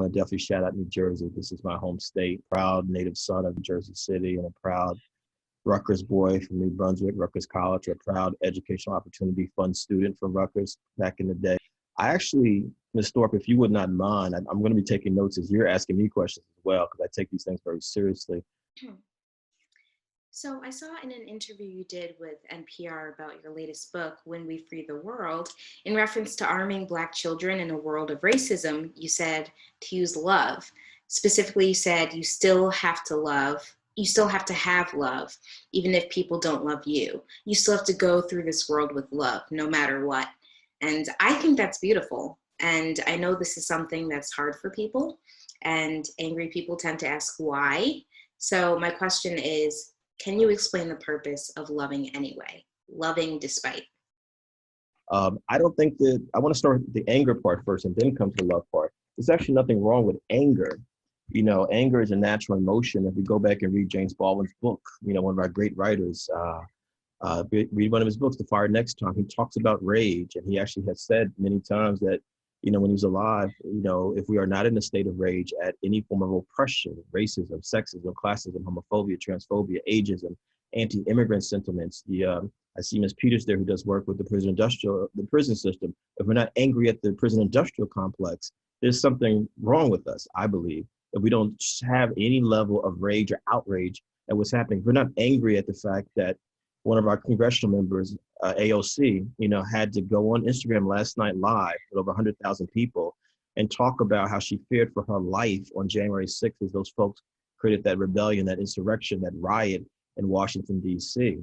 definitely shout out New Jersey. This is my home state, proud native son of Jersey City and a proud Rutgers boy from New Brunswick, Rutgers College, a proud educational opportunity fund student from Rutgers back in the day. I actually, Ms. Thorpe, if you would not mind, I'm going to be taking notes as you're asking me questions as well, because I take these things very seriously. So I saw in an interview you did with NPR about your latest book, When We Free the World, in reference to arming Black children in a world of racism, you said to use love. Specifically, you said you still have to love, you still have to have love, even if people don't love you. You still have to go through this world with love, no matter what. And I think that's beautiful. And I know this is something that's hard for people, and angry people tend to ask why. So my question is, can you explain the purpose of loving anyway? Loving despite. I don't think that I want to start with the anger part first and then come to the love part. There's actually nothing wrong with anger. Anger is a natural emotion. If we go back and read James Baldwin's book, one of our great writers, read one of his books, The Fire Next Time. He talks about rage, and he actually has said many times that, when he was alive, if we are not in a state of rage at any form of oppression, racism, sexism, classism, homophobia, transphobia, ageism, anti-immigrant sentiments, I see Ms. Peters there who does work with the prison system. If we're not angry at the prison industrial complex, there's something wrong with us, I believe. If we don't have any level of rage or outrage at what's happening, if we're not angry at the fact that one of our congressional members, AOC, had to go on Instagram last night live with over 100,000 people and talk about how she feared for her life on January 6th as those folks created that rebellion, that insurrection, that riot in Washington, D.C.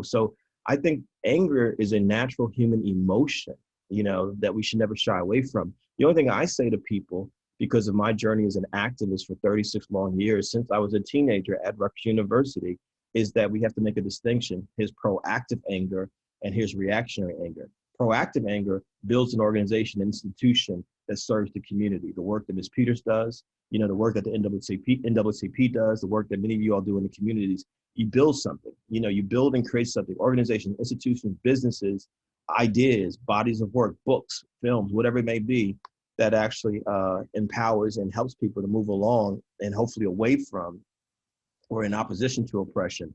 So I think anger is a natural human emotion, that we should never shy away from. The only thing I say to people, because of my journey as an activist for 36 long years, since I was a teenager at Rutgers University, is that we have to make a distinction. Here's proactive anger and here's reactionary anger. Proactive anger builds an organization, institution that serves the community. The work that Ms. Peters does, the work that the NAACP does, the work that many of you all do in the communities, you build something. You build and create something, organizations, institutions, businesses, ideas, bodies of work, books, films, whatever it may be, that actually empowers and helps people to move along and hopefully away from or in opposition to oppression.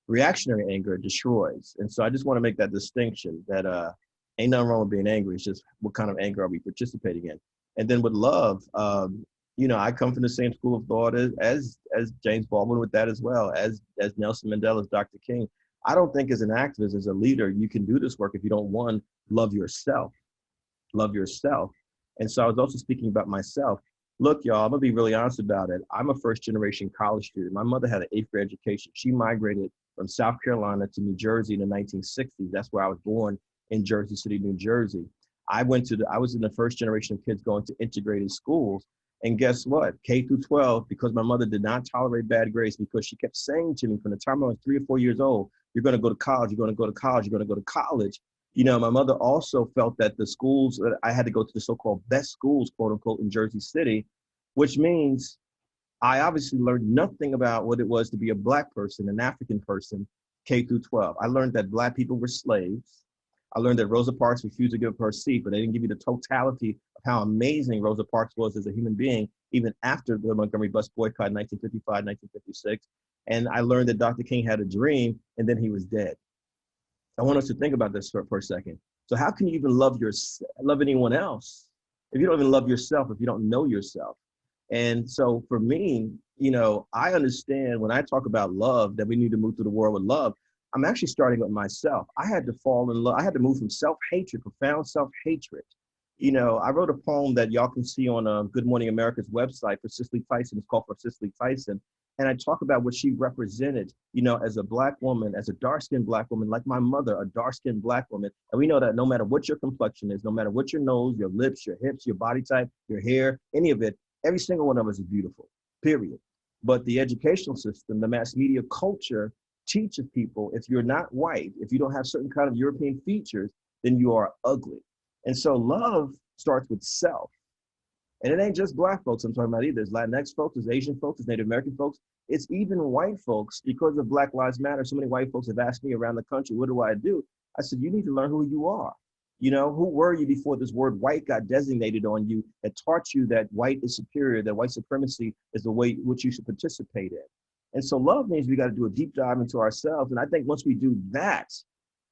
Reactionary anger destroys. And so I just want to make that distinction that ain't nothing wrong with being angry. It's just what kind of anger are we participating in? And then with love, I come from the same school of thought as James Baldwin with that as well, as Nelson Mandela, as Dr. King. I don't think as an activist, as a leader, you can do this work if you don't, one, love yourself. Love yourself. And so I was also speaking about myself. Look, y'all, I'm gonna be really honest about it. I'm a first generation college student. My mother had an 8th grade education. She migrated from South Carolina to New Jersey in the 1960s. That's where I was born, in Jersey City, New Jersey. I was in the first generation of kids going to integrated schools. And guess what? K through 12, because my mother did not tolerate bad grades, because she kept saying to me from the time I was 3 or 4 years old, you're gonna go to college, you're gonna go to college, you're gonna go to college. My mother also felt that the schools that I had to go to, the so-called best schools, quote unquote, in Jersey City, which means I obviously learned nothing about what it was to be a Black person, an African person, K through 12. I learned that Black people were slaves. I learned that Rosa Parks refused to give up her seat, but they didn't give you the totality of how amazing Rosa Parks was as a human being, even after the Montgomery bus boycott in 1955, 1956. And I learned that Dr. King had a dream, and then he was dead. I want us to think about this for a second. So how can you even love anyone else if you don't even love yourself, if you don't know yourself? And so for me, I understand when I talk about love, that we need to move through the world with love. I'm actually starting with myself. I had to fall in love. I had to move from self-hatred, profound self-hatred. I wrote a poem that y'all can see on Good Morning America's website for Cicely Tyson. It's called For Cicely Tyson. And I talk about what she represented, as a Black woman, as a dark-skinned Black woman, like my mother, a dark-skinned Black woman. And we know that no matter what your complexion is, no matter what your nose, your lips, your hips, your body type, your hair, any of it, every single one of us is beautiful, period. But the educational system, the mass media culture teaches people, if you're not white, if you don't have certain kind of European features, then you are ugly. And so love starts with self. And it ain't just Black folks I'm talking about either. There's Latinx folks, there's Asian folks, there's Native American folks. It's even white folks. Because of Black Lives Matter, so many white folks have asked me around the country, what do I do? I said, you need to learn who you are. You know, who were you before this word white got designated on you that taught you that white is superior, that white supremacy is the way which you should participate in? And so love means we got to do a deep dive into ourselves. And I think once we do that,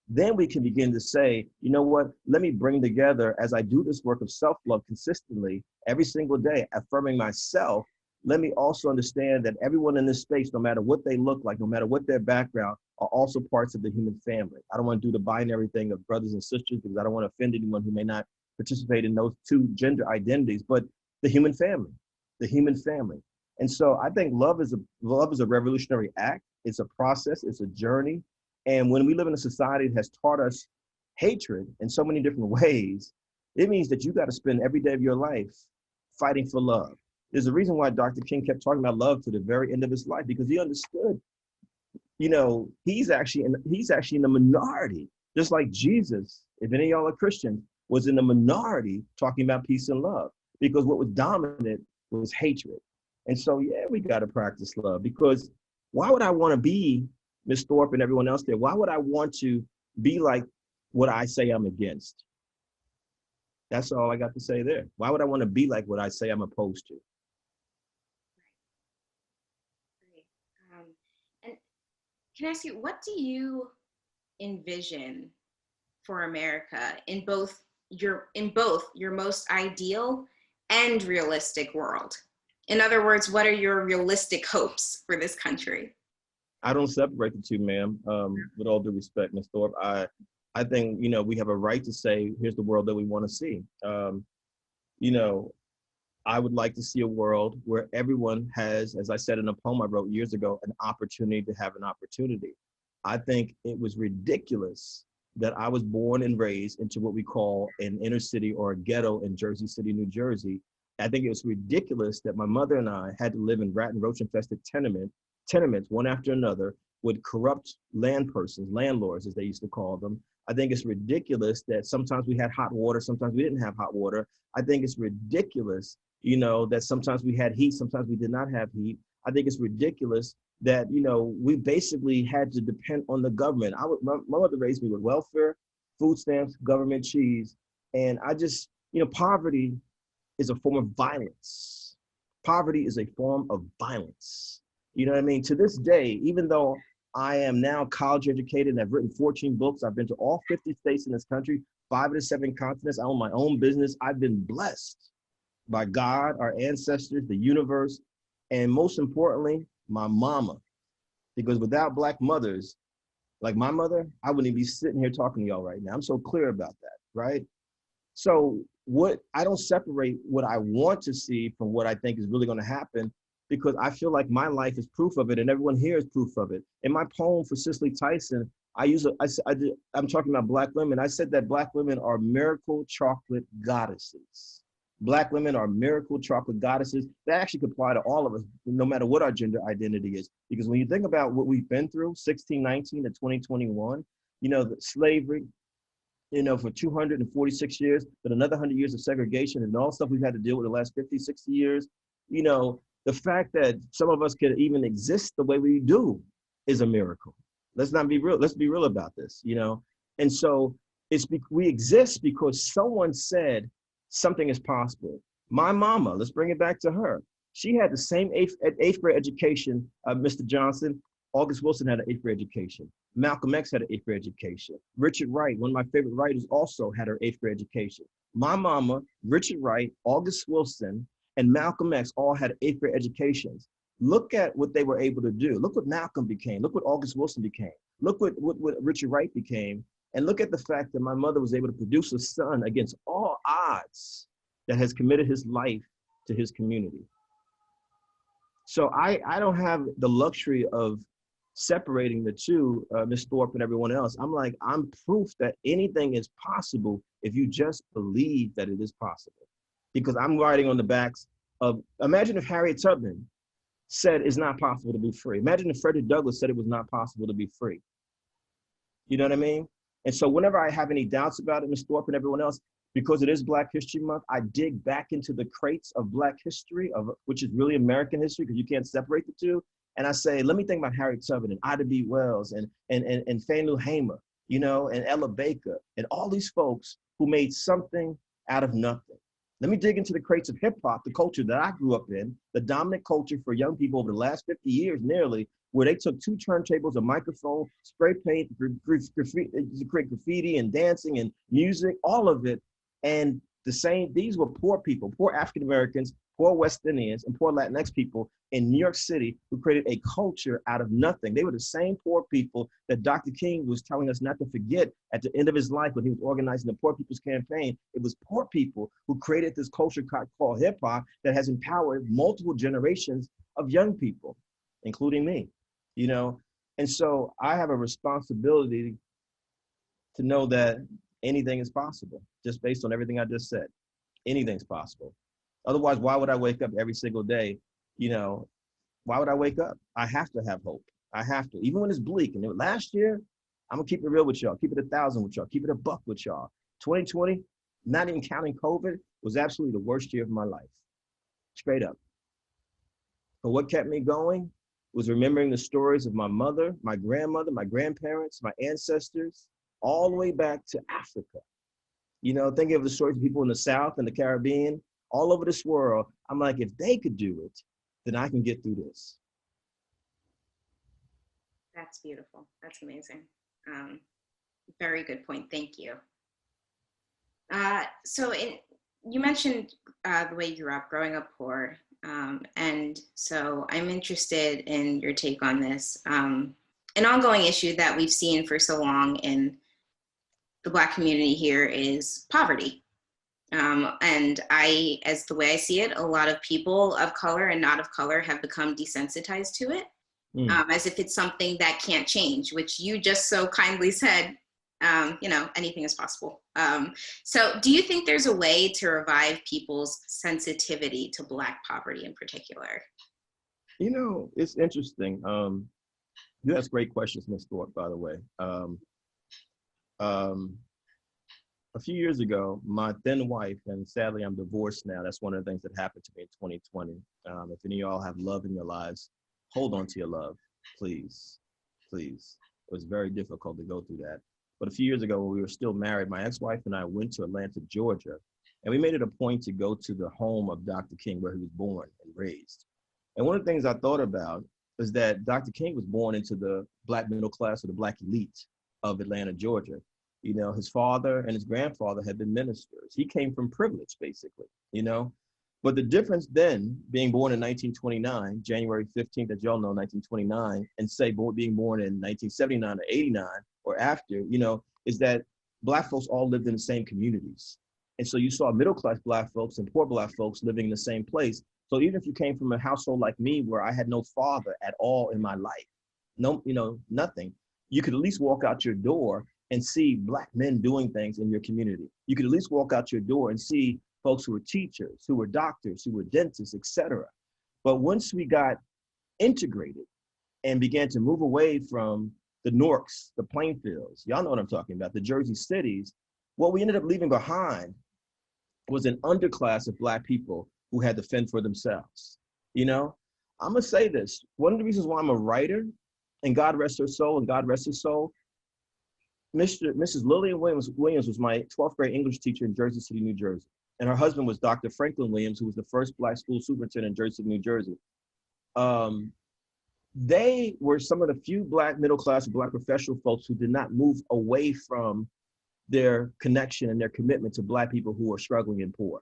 then we can begin to say, you know what, let me bring together, as I do this work of self-love consistently every single day, affirming myself, let me also understand that everyone in this space, no matter what they look like, no matter what their background, are also parts of the human family. I don't want to do the binary thing of brothers and sisters because I don't want to offend anyone who may not participate in those two gender identities, but the human family, the human family. And so I think love is a revolutionary act. It's a process, it's a journey. And when we live in a society that has taught us hatred in so many different ways, it means that you got to spend every day of your life fighting for love. There's a reason why Dr. King kept talking about love to the very end of his life, because he understood, you know, he's actually in the minority, just like Jesus, if any of y'all are Christians, was in the minority talking about peace and love, because what was dominant was hatred. And so, yeah, we got to practice love, because why would I want to be Miss Thorpe and everyone else there? Why would I want to be like what I say I'm against? That's all I got to say there. Why would I want to be like what I say I'm opposed to? Right. And can I ask you, what do you envision for America in both your most ideal and realistic world? In other words, what are your realistic hopes for this country? I don't separate the two, ma'am. With all due respect, Ms. Thorpe, I think, you know, we have a right to say, here's the world that we want to see. You know, I would like to see a world where everyone has, as I said in a poem I wrote years ago, an opportunity to have an opportunity. I think it was ridiculous that I was born and raised into what we call an inner city or a ghetto in Jersey City, New Jersey. I think it was ridiculous that my mother and I had to live in rat and roach infested tenements, one after another, with corrupt land persons, landlords, as they used to call them. I think it's ridiculous that sometimes we had hot water, sometimes we didn't have hot water. I think it's ridiculous, you know, that sometimes we had heat, sometimes we did not have heat. I think it's ridiculous that, you know, we basically had to depend on the government. My mother raised me with welfare, food stamps, government cheese. And I just, you know, poverty is a form of violence. Poverty is a form of violence. You know what I mean? To this day, even though I am now college educated and I've written 14 books, I've been to all 50 states in this country, 5 of the 7 continents, I own my own business. I've been blessed by God, our ancestors, the universe, and most importantly, my mama. Because without Black mothers, like my mother, I wouldn't even be sitting here talking to y'all right now. I'm so clear about that, right? So I don't separate what I want to see from what I think is really going to happen, because I feel like my life is proof of it and everyone here is proof of it. In my poem for Cicely Tyson, I'm talking about Black women. I said that Black women are miracle chocolate goddesses. Black women are miracle chocolate goddesses. That actually could apply to all of us, no matter what our gender identity is. Because when you think about what we've been through, 1619 to 2021, you know, the slavery, you know, for 246 years, but another 100 years of segregation and all stuff we've had to deal with the last 50, 60 years, you know, the fact that some of us could even exist the way we do is a miracle. Let's not be real. Let's be real about this, you know? And so we exist because someone said something is possible. My mama, let's bring it back to her. She had the same eighth grade education, Mr. Johnson. August Wilson had an 8th grade education. Malcolm X had an 8th grade education. Richard Wright, one of my favorite writers, also had her 8th grade education. My mama, Richard Wright, August Wilson, and Malcolm X all had 8th grade educations. Look at what they were able to do. Look what Malcolm became. Look what August Wilson became. Look what Richard Wright became. And look at the fact that my mother was able to produce a son against all odds that has committed his life to his community. So I don't have the luxury of separating the two, Ms. Thorpe and everyone else. I'm proof that anything is possible if you just believe that it is possible. Because I'm riding on the backs of, imagine if Harriet Tubman said it's not possible to be free. Imagine if Frederick Douglass said it was not possible to be free. You know what I mean? And so whenever I have any doubts about it, Ms. Thorpe and everyone else, because it is Black History Month, I dig back into the crates of Black history, which is really American history, because you can't separate the two. And I say, let me think about Harriet Tubman and Ida B. Wells and Faneuil Hamer. and Ella Baker, and all these folks who made something out of nothing. Let me dig into the crates of hip hop, the culture that I grew up in, the dominant culture for young people over the last 50 years nearly, where they took two turntables, a microphone, spray paint, create graffiti and dancing and music, all of it. And these were poor people, poor African Americans, poor West Indians, and poor Latinx people in New York City who created a culture out of nothing. They were the same poor people that Dr. King was telling us not to forget at the end of his life when he was organizing the Poor People's Campaign. It was poor people who created this culture called hip hop that has empowered multiple generations of young people, including me, And so I have a responsibility to know that anything is possible, just based on everything I just said. Anything's possible. Otherwise, why would I wake up every single day? Why would I wake up? I have to have hope. I have to, even when it's bleak. And last year, I'm gonna keep it real with y'all, keep it 1,000 with y'all, keep it a buck with y'all. 2020, not even counting COVID, was absolutely the worst year of my life, straight up. But what kept me going was remembering the stories of my mother, my grandmother, my grandparents, my ancestors, all the way back to Africa. Thinking of the stories of people in the South and the Caribbean, all over this world. I'm like, if they could do it, then I can get through this. That's beautiful. That's amazing. Very good point. Thank you. You mentioned the way you grew up, growing up poor. And so I'm interested in your take on this. An ongoing issue that we've seen for so long in the Black community here is poverty. And as the way I see it, a lot of people of color and not of color have become desensitized to it, as if it's something that can't change, which you just so kindly said, anything is possible. So do you think there's a way to revive people's sensitivity to Black poverty in particular? It's interesting. That's great questions, Ms. Thorpe, by the way. A few years ago, my then wife, and sadly I'm divorced now, that's one of the things that happened to me in 2020. If any of y'all have love in your lives, hold on to your love, please, please. It was very difficult to go through that. But a few years ago, when we were still married, my ex-wife and I went to Atlanta, Georgia, and we made it a point to go to the home of Dr. King, where he was born and raised. And one of the things I thought about is that Dr. King was born into the Black middle class, or the Black elite of Atlanta, Georgia. His father and his grandfather had been ministers. He came from privilege, basically, But the difference then, being born in 1929, January 15th, as y'all know, 1929, and say being born in 1979 or 89 or after, is that Black folks all lived in the same communities. And so you saw middle-class Black folks and poor Black folks living in the same place. So even if you came from a household like me, where I had no father at all in my life, nothing, you could at least walk out your door and see Black men doing things in your community. You could at least walk out your door and see folks who were teachers, who were doctors, who were dentists, etc. But once we got integrated and began to move away from the Newarks, the Plainfields, y'all know what I'm talking about, the Jersey cities, what we ended up leaving behind was an underclass of Black people who had to fend for themselves. I'm gonna say this, one of the reasons why I'm a writer, and God rest her soul, and God rest his soul, Mrs. Lillian Williams was my 12th grade English teacher in Jersey City, New Jersey. And her husband was Dr. Franklin Williams, who was the first Black school superintendent in Jersey City, New Jersey. They were some of the few Black middle class and Black professional folks who did not move away from their connection and their commitment to Black people who are struggling and poor.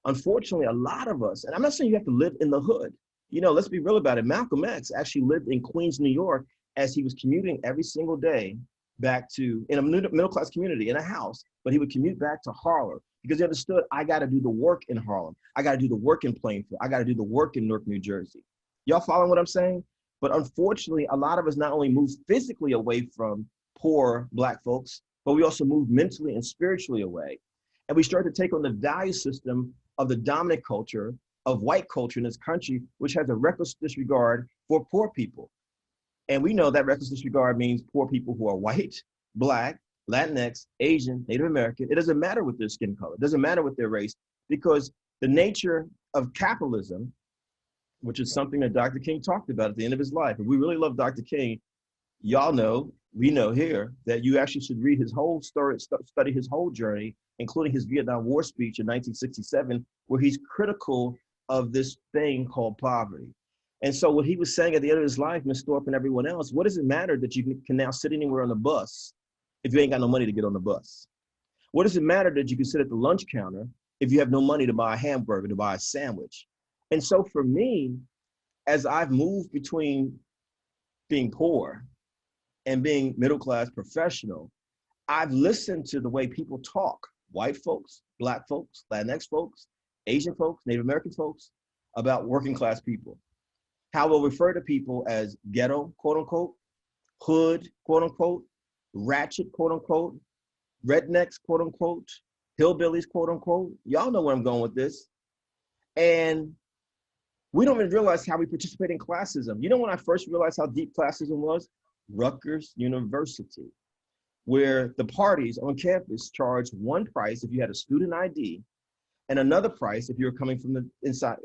Unfortunately, a lot of us, and I'm not saying you have to live in the hood. Let's be real about it. Malcolm X actually lived in Queens, New York, as he was commuting every single day back to, in a middle-class community, in a house, but he would commute back to Harlem because he understood, I got to do the work in Harlem. I got to do the work in Plainfield. I got to do the work in Newark, New Jersey. Y'all following what I'm saying? But unfortunately, a lot of us not only move physically away from poor Black folks, but we also move mentally and spiritually away. And we start to take on the value system of the dominant culture of white culture in this country, which has a reckless disregard for poor people. And we know that reckless disregard means poor people who are white, Black, Latinx, Asian, Native American. It doesn't matter what their skin color. It doesn't matter what their race, because the nature of capitalism, which is something that Dr. King talked about at the end of his life. And we really love Dr. King. Y'all know, we know here, that you actually should read his whole story, study his whole journey, including his Vietnam War speech in 1967, where he's critical of this thing called poverty. And so what he was saying at the end of his life, Ms. Thorpe and everyone else, what does it matter that you can now sit anywhere on the bus if you ain't got no money to get on the bus? What does it matter that you can sit at the lunch counter if you have no money to buy a hamburger, to buy a sandwich? And so for me, as I've moved between being poor and being middle-class professional, I've listened to the way people talk, white folks, Black folks, Latinx folks, Asian folks, Native American folks, about working class people. How we'll refer to people as ghetto, quote unquote, hood, quote unquote, ratchet, quote unquote, rednecks, quote unquote, hillbillies, quote unquote. Y'all know where I'm going with this. And we don't even realize how we participate in classism. You know when I first realized how deep classism was? Rutgers University, where the parties on campus charged one price if you had a student ID and another price if you were coming from the inside,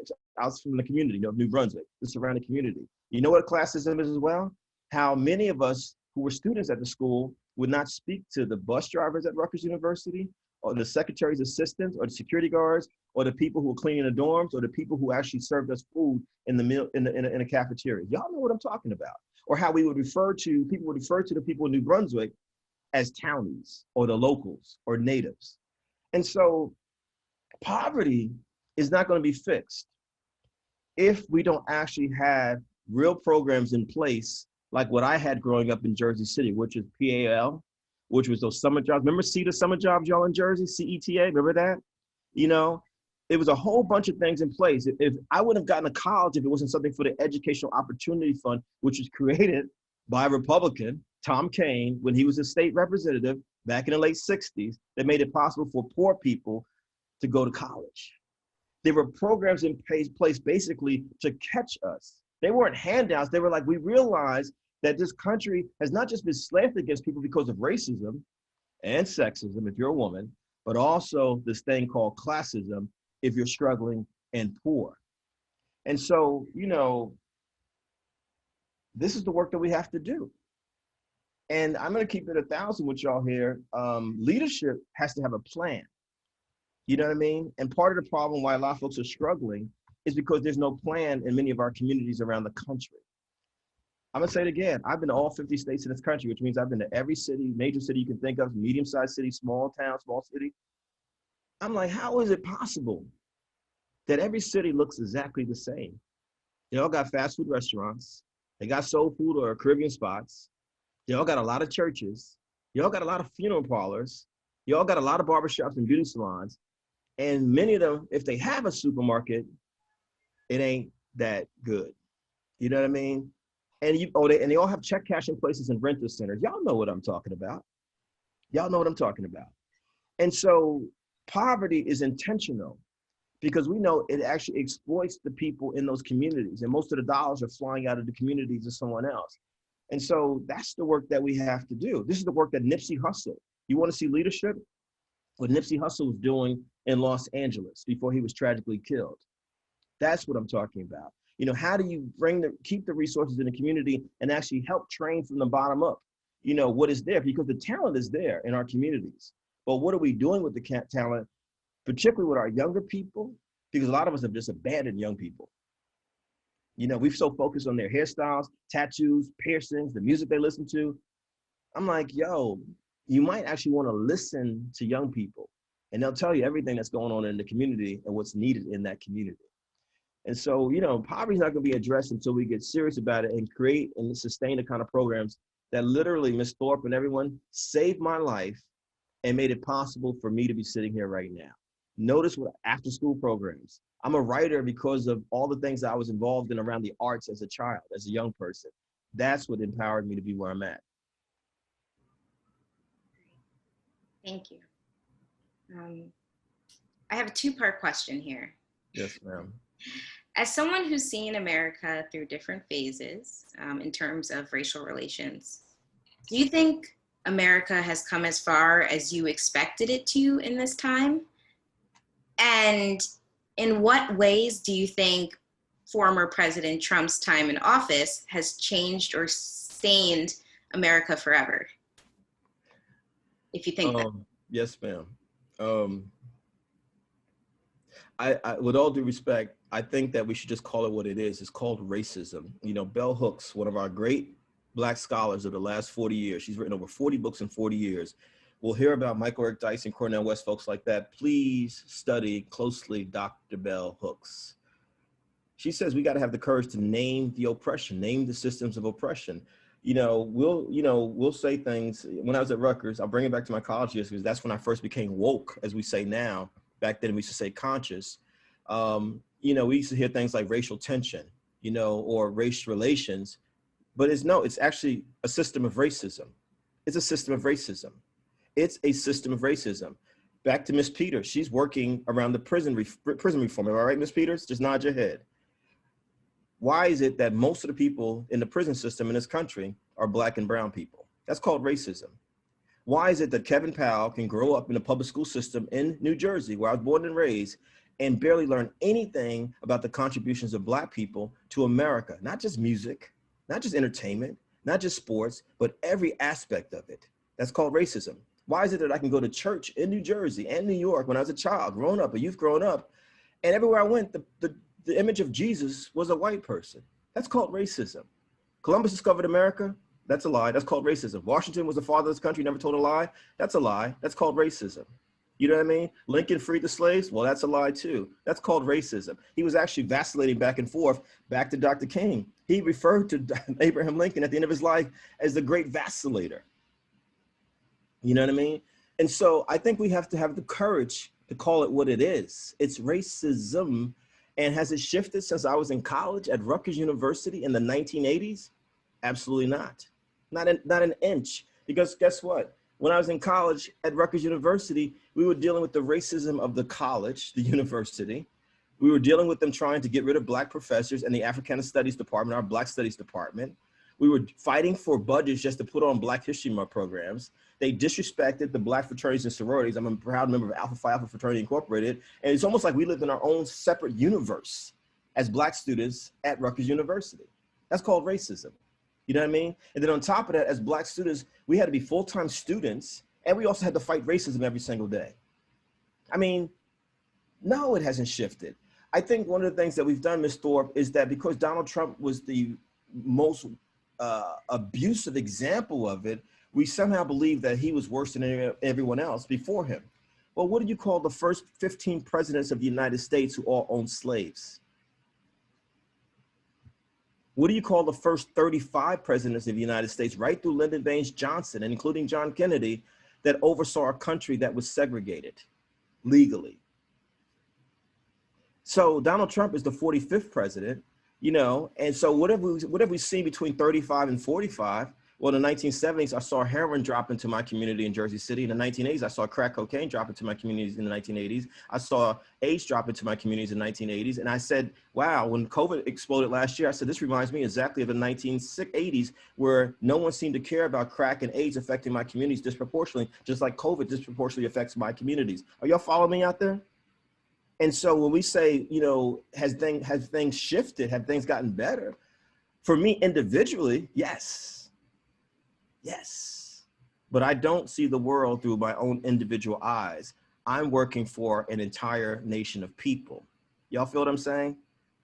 out from the community, New Brunswick, the surrounding community. You know what classism is as well? How many of us who were students at the school would not speak to the bus drivers at Rutgers University, or the secretary's assistants, or the security guards, or the people who were cleaning the dorms, or the people who actually served us food in the meal in a cafeteria. Y'all know what I'm talking about. Or how people would refer to the people in New Brunswick as townies, or the locals, or natives. And so poverty is not going to be fixed if we don't actually have real programs in place like what I had growing up in Jersey City, which is PAL, which was those summer jobs. Remember CETA summer jobs, y'all, in Jersey, CETA, remember that? It was a whole bunch of things in place. If I wouldn't have gotten to college if it wasn't something for the Educational Opportunity Fund, which was created by a Republican, Tom Kean, when he was a state representative back in the late 60s, that made it possible for poor people to go to college. There were programs in place basically to catch us. They weren't handouts. They were like, we realized that this country has not just been slanted against people because of racism and sexism, if you're a woman, but also this thing called classism, if you're struggling and poor. And so, this is the work that we have to do. And I'm going to keep it 1,000 with y'all here. Leadership has to have a plan. You know what I mean? And part of the problem why a lot of folks are struggling is because there's no plan in many of our communities around the country. I'm gonna say it again. I've been to all 50 states in this country, which means I've been to every city, major city you can think of, medium-sized city, small town, small city. I'm like, how is it possible that every city looks exactly the same? They all got fast food restaurants. They got soul food or Caribbean spots. They all got a lot of churches. You all got a lot of funeral parlors. You all got a lot of barbershops and beauty salons. And many of them, if they have a supermarket, it ain't that good. You know what I mean? And they all have check cashing places and rental centers. Y'all know what I'm talking about. Y'all know what I'm talking about. And so poverty is intentional because we know it actually exploits the people in those communities. And most of the dollars are flying out of the communities to someone else. And so that's the work that we have to do. This is the work that Nipsey Hussle. You want to see leadership? What Nipsey Hussle was doing in Los Angeles before he was tragically killed. That's what I'm talking about. How do you keep the resources in the community and actually help train from the bottom up? What is there? Because the talent is there in our communities. But what are we doing with the talent, particularly with our younger people? Because a lot of us have just abandoned young people. We've so focused on their hairstyles, tattoos, piercings, the music they listen to. I'm like, yo, you might actually want to listen to young people, and they'll tell you everything that's going on in the community and what's needed in that community. And so, poverty is not going to be addressed until we get serious about it and create and sustain the kind of programs that literally, Ms. Thorpe and everyone, saved my life and made it possible for me to be sitting here right now. Notice what after school programs. I'm a writer because of all the things that I was involved in around the arts as a child, as a young person. That's what empowered me to be where I'm at. Thank you. I have a two-part question here. Yes, ma'am. As someone who's seen America through different phases in terms of racial relations, do you think America has come as far as you expected it to in this time? And in what ways do you think former President Trump's time in office has changed or stained America forever? If you think that. Yes, ma'am. With all due respect, I think that we should just call it what it is. It's called racism. You know, Bell Hooks, one of our great Black scholars of the last 40 years, she's written over 40 books in 40 years. We'll hear about Michael Eric Dyson, Cornell West, folks like that. Please study closely Dr. Bell Hooks. She says we got to have the courage to name the oppression, name the systems of oppression. We'll say things. When I was at Rutgers, I'll bring it back to my college years because that's when I first became woke, as we say now. Back then we used to say conscious. We used to hear things like racial tension, or race relations, but it's actually a system of racism. It's a system of racism. It's a system of racism. Back to Miss Peters, she's working around the prison reform. Am I right, Miss Peters? Just nod your head. Why is it that most of the people in the prison system in this country are Black and brown people? That's called racism. Why is it that Kevin Powell can grow up in a public school system in New Jersey, where I was born and raised, and barely learn anything about the contributions of Black people to America? Not just music, not just entertainment, not just sports, but every aspect of it. That's called racism. Why is it that I can go to church in New Jersey and New York when I was a child, a youth growing up, and everywhere I went, the image of Jesus was a white person? That's called racism. Columbus discovered America. That's a lie. That's called racism. Washington was the father of this country, never told a lie. That's a lie. That's called racism. You know what I mean? Lincoln freed the slaves. Well, that's a lie too. That's called racism. He was actually vacillating back and forth, back to Dr. King. He referred to Abraham Lincoln at the end of his life as the great vacillator. You know what I mean? And so I think we have to have the courage to call it what it is. It's racism. And has it shifted since I was in college at Rutgers University in the 1980s? Absolutely not. Not an inch. Because guess what? When I was in college at Rutgers University, we were dealing with the racism of the college, the university. We were dealing with them trying to get rid of Black professors and the Africana Studies department, our Black Studies department. We were fighting for budgets just to put on Black History Month programs. They disrespected the Black fraternities and sororities. I'm a proud member of Alpha Phi Alpha Fraternity Incorporated. And it's almost like we lived in our own separate universe as Black students at Rutgers University. That's called racism. You know what I mean? And then on top of that, as Black students, we had to be full-time students, and we also had to fight racism every single day. I mean, no, it hasn't shifted. I think one of the things that we've done, Ms. Thorpe, is that because Donald Trump was the most abusive example of it, we somehow believe that he was worse than everyone else before him. Well, what do you call the first 15 presidents of the United States who all owned slaves? What do you call the first 35 presidents of the United States, right through Lyndon Baines Johnson, and including John Kennedy, that oversaw a country that was segregated legally? So Donald Trump is the 45th president, and so what have we seen between 35 and 45? Well, in the 1970s, I saw heroin drop into my community in Jersey City. In the 1980s, I saw crack cocaine drop into my communities in the 1980s. I saw AIDS drop into my communities in the 1980s. And I said, wow, when COVID exploded last year, I said, this reminds me exactly of the 1980s, where no one seemed to care about crack and AIDS affecting my communities disproportionately, just like COVID disproportionately affects my communities. Are y'all following me out there? And so when we say, has things shifted? Have things gotten better? For me individually, yes. Yes, but I don't see the world through my own individual eyes. I'm working for an entire nation of people. Y'all feel what I'm saying?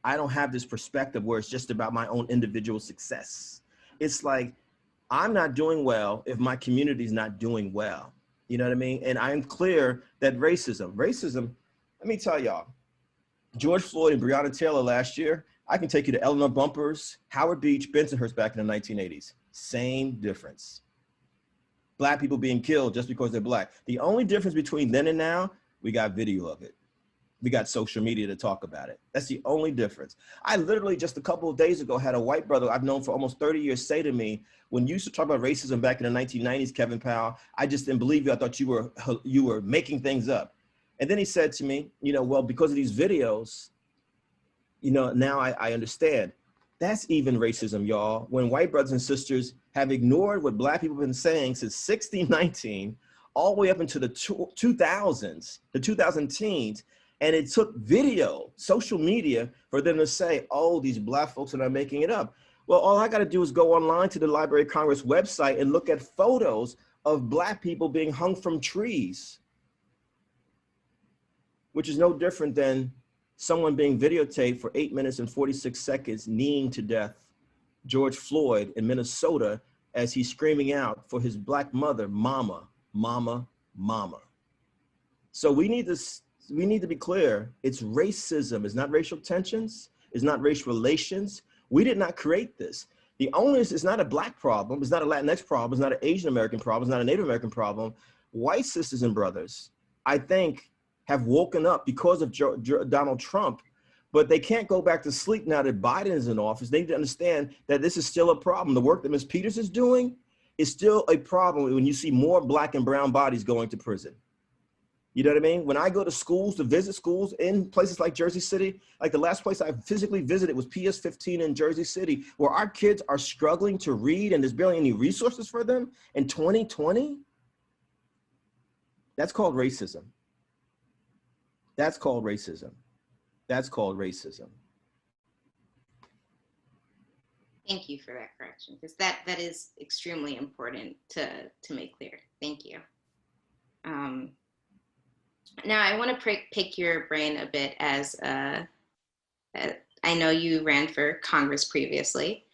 I don't have this perspective where it's just about my own individual success. It's like, I'm not doing well if my community's not doing well. You know what I mean? And I'm clear that racism, let me tell y'all, George Floyd and Breonna Taylor last year, I can take you to Eleanor Bumpurs, Howard Beach, Bensonhurst back in the 1980s. Same difference. Black people being killed just because they're Black. The only difference between then and now, we got video of it. We got social media to talk about it. That's the only difference. I literally just a couple of days ago had a white brother I've known for almost 30 years say to me, when you used to talk about racism back in the 1990s, Kevin Powell, I just didn't believe you. I thought you were making things up. And then he said to me, well, because of these videos, now I understand. That's even racism, y'all. When white brothers and sisters have ignored what Black people have been saying since 1619, all the way up into the 2000s, the 2000 teens, and it took video, social media, for them to say, oh, these Black folks are not making it up. Well, all I got to do is go online to the Library of Congress website and look at photos of Black people being hung from trees, which is no different than someone being videotaped for 8 minutes and 46 seconds, kneeling to death. George Floyd in Minnesota, as he's screaming out for his Black mother, mama, mama, mama. So we need to be clear. It's racism. It's not racial tensions. It's not race relations. We did not create this. The onus is not a Black problem. It's not a Latinx problem. It's not an Asian American problem. It's not a Native American problem. White sisters and brothers, I think, have woken up because of Donald Trump, but they can't go back to sleep now that Biden is in office. They need to understand that this is still a problem. The work that Ms. Peters is doing is still a problem when you see more Black and brown bodies going to prison. You know what I mean? When I go to schools, to visit schools in places like Jersey City, like the last place I physically visited was PS 15 in Jersey City, where our kids are struggling to read and there's barely any resources for them in 2020. That's called racism. That's called racism. That's called racism. Thank you for that correction, because that is extremely important to make clear. Thank you. Now I want to pick your brain a bit as I know you ran for Congress previously.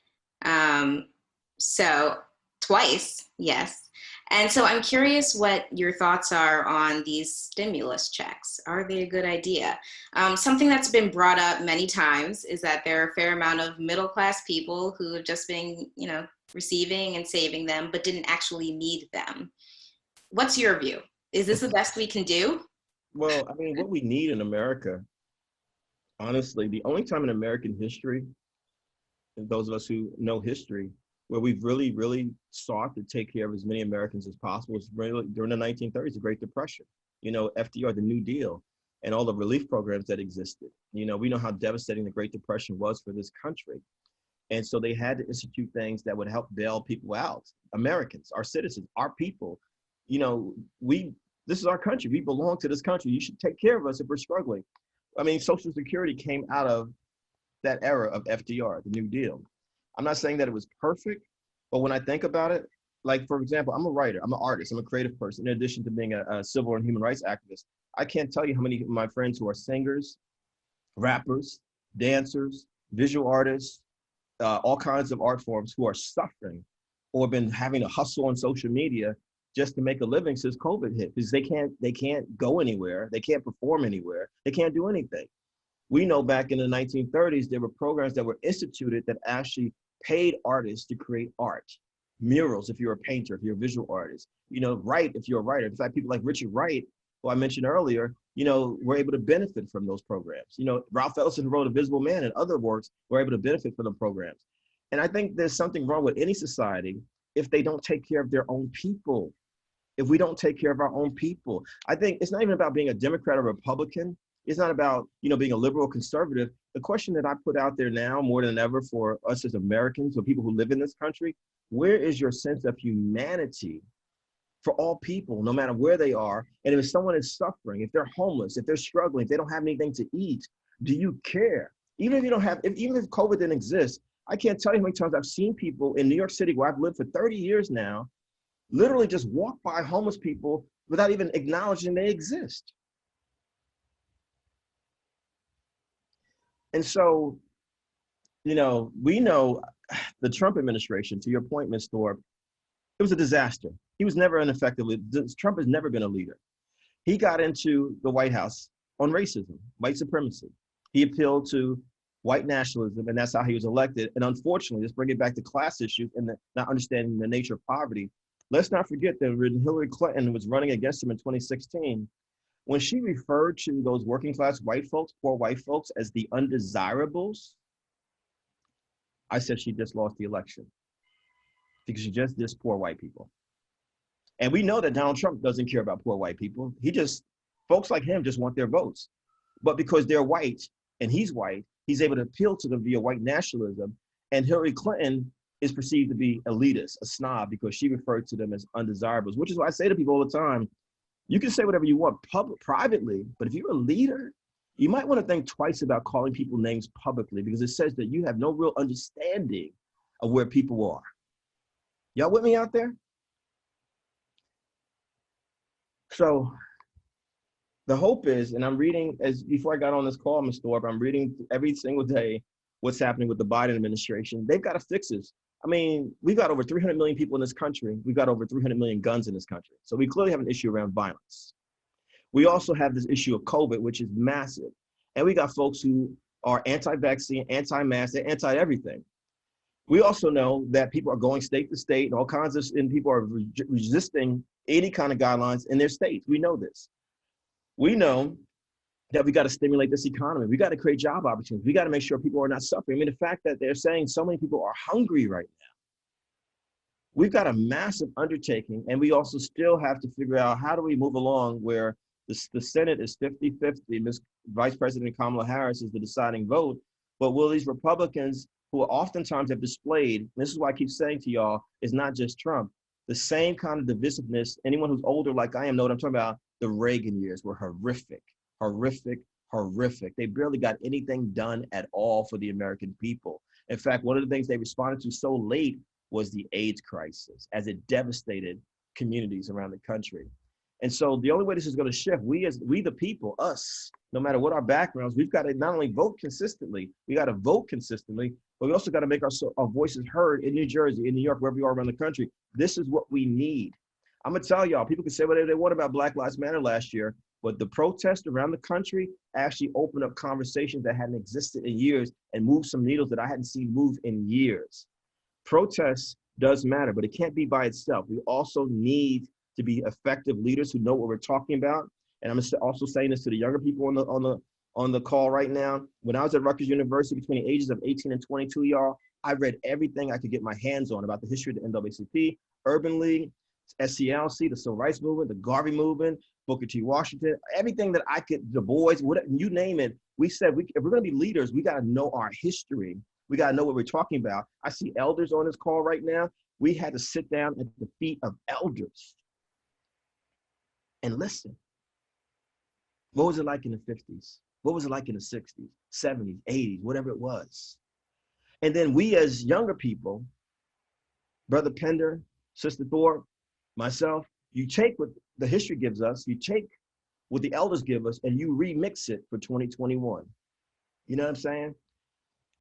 So twice, yes. And so I'm curious what your thoughts are on these stimulus checks. Are they a good idea? Something that's been brought up many times is that there are a fair amount of middle-class people who have just been, receiving and saving them, but didn't actually need them. What's your view? Is this the best we can do? Well, I mean, what we need in America, honestly, the only time in American history, and those of us who know history, where we've really, really sought to take care of as many Americans as possible is really during the 1930s, the Great Depression. FDR, the New Deal, and all the relief programs that existed. We know how devastating the Great Depression was for this country. And so they had to institute things that would help bail people out. Americans, our citizens, our people, this is our country. We belong to this country. You should take care of us if we're struggling. I mean, Social Security came out of that era of FDR, the New Deal. I'm not saying that it was perfect, but when I think about it, like, for example, I'm a writer, I'm an artist, I'm a creative person, in addition to being a civil and human rights activist. I can't tell you how many of my friends who are singers, rappers, dancers, visual artists, all kinds of art forms who are suffering or have been having to hustle on social media just to make a living since COVID hit, because they can't go anywhere, they can't perform anywhere, they can't do anything. We know back in the 1930s, there were programs that were instituted that actually paid artists to create art. Murals, if you're a painter, if you're a visual artist, Wright, if you're a writer. In fact, people like Richard Wright, who I mentioned earlier, were able to benefit from those programs. Ralph Ellison, who wrote Invisible Man and other works, were able to benefit from the programs. And I think there's something wrong with any society if they don't take care of their own people. If we don't take care of our own people, I think it's not even about being a Democrat or Republican. It's not about, being a liberal or conservative. The question that I put out there now more than ever for us as Americans or people who live in this country, where is your sense of humanity for all people, no matter where they are? And if someone is suffering, if they're homeless, if they're struggling, if they don't have anything to eat, do you care? Even if you don't have, even if COVID didn't exist, I can't tell you how many times I've seen people in New York City, where I've lived for 30 years now, literally just walk by homeless people without even acknowledging they exist. And so, we know the Trump administration, to your point, Ms. Thorpe, it was a disaster. He was never an effective leader. Trump has never been a leader. He got into the White House on racism, white supremacy. He appealed to white nationalism, and that's how he was elected. And unfortunately, let's bring it back to class issues and not understanding the nature of poverty. Let's not forget that when Hillary Clinton was running against him in 2016, when she referred to those working class white folks, poor white folks, as the undesirables, I said she just lost the election because she just dissed poor white people. And we know that Donald Trump doesn't care about poor white people. Folks like him just want their votes. But because they're white and he's white, he's able to appeal to them via white nationalism. And Hillary Clinton is perceived to be elitist, a snob, because she referred to them as undesirables, which is why I say to people all the time, you can say whatever you want privately, but if you're a leader, you might want to think twice about calling people names publicly, because it says that you have no real understanding of where people are. Y'all with me out there? So the hope is, and I'm reading, as before I got on this call, Ms. Thorpe, I'm reading every single day what's happening with the Biden administration. They've got to fix this. I mean, we've got over 300 million people in this country. We've got over 300 million guns in this country. So we clearly have an issue around violence. We also have this issue of COVID, which is massive. And we got folks who are anti-vaccine, anti-mask, they're anti-everything. We also know that people are going state to state and all kinds of, and people are resisting any kind of guidelines in their states. We know this. We know that we got to stimulate this economy. We got to create job opportunities. We got to make sure people are not suffering. I mean, the fact that they're saying so many people are hungry right now. We've got a massive undertaking, and we also still have to figure out how do we move along where the Senate is 50-50. Ms. Vice President Kamala Harris is the deciding vote, but will these Republicans who oftentimes have displayed, and this is why I keep saying to y'all, it's not just Trump, the same kind of divisiveness, anyone who's older like I am know what I'm talking about, the Reagan years were horrific, horrific, horrific. They barely got anything done at all for the American people. In fact, one of the things they responded to so late was the AIDS crisis as it devastated communities around the country. And so the only way this is going to shift, we the people, us, no matter what our backgrounds, we've got to not only vote consistently, we got to vote consistently, but we also got to make our voices heard in New Jersey, in New York, wherever we are around the country. This is what we need. I'm going to tell y'all, people can say whatever they want about Black Lives Matter last year, but the protests around the country actually opened up conversations that hadn't existed in years and moved some needles that I hadn't seen move in years. Protests does matter, but it can't be by itself. We also need to be effective leaders who know what we're talking about. And I'm also saying this to the younger people on the call right now. When I was at Rutgers University between the ages of 18 and 22, y'all, I read everything I could get my hands on about the history of the NAACP, Urban League, SCLC, the Civil Rights Movement, the Garvey Movement, Booker T. Washington, everything that I could, Du Bois, whatever, you name it. We said, if we're going to be leaders, we got to know our history. We got to know what we're talking about. I see elders on this call right now. We had to sit down at the feet of elders and listen. What was it like in the 50s? What was it like in the 60s, 70s, 80s, whatever it was? And then we as younger people, Brother Pender, Sister Thorpe, myself, you take what the history gives us, you take what the elders give us, and you remix it for 2021. You know what I'm saying?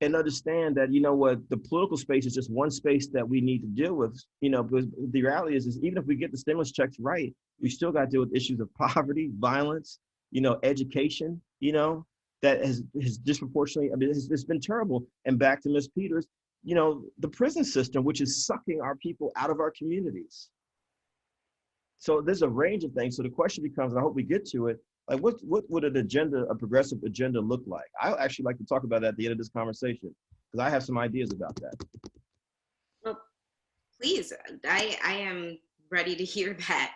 And understand that, you know what, the political space is just one space that we need to deal with, you know, because the reality is even if we get the stimulus checks right, we still got to deal with issues of poverty, violence, you know, education, you know, that has disproportionately, I mean, it's been terrible. And back to Ms. Peters, you know, the prison system, which is sucking our people out of our communities. So there's a range of things. So the question becomes, and I hope we get to it, like what would an agenda, a progressive agenda look like? I actually like to talk about that at the end of this conversation, because I have some ideas about that. Well, please, I am ready to hear that.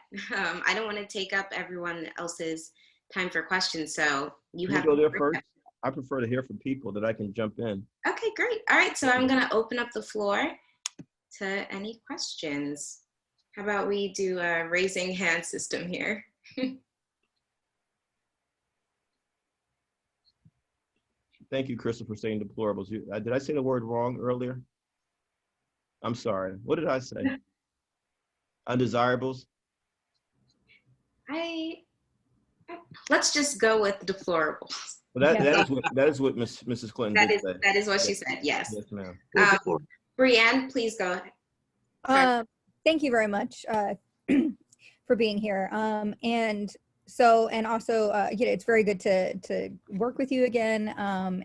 I don't want to take up everyone else's time for questions, so you have to go there first. I prefer to hear from people that I can jump in. Okay, great. All right, so I'm going to open up the floor to any questions. How about we do a raising hand system here? Thank you, Crystal, for saying deplorables. Did I say the word wrong earlier? I'm sorry. What did I say? Undesirables? Let's just go with deplorables. Well, that is what Mrs. Clinton did say. That is what she said, yes. Yes, ma'am. Brianne, please go ahead. Thank you very much for being here. And also, you know, it's very good to work with you again.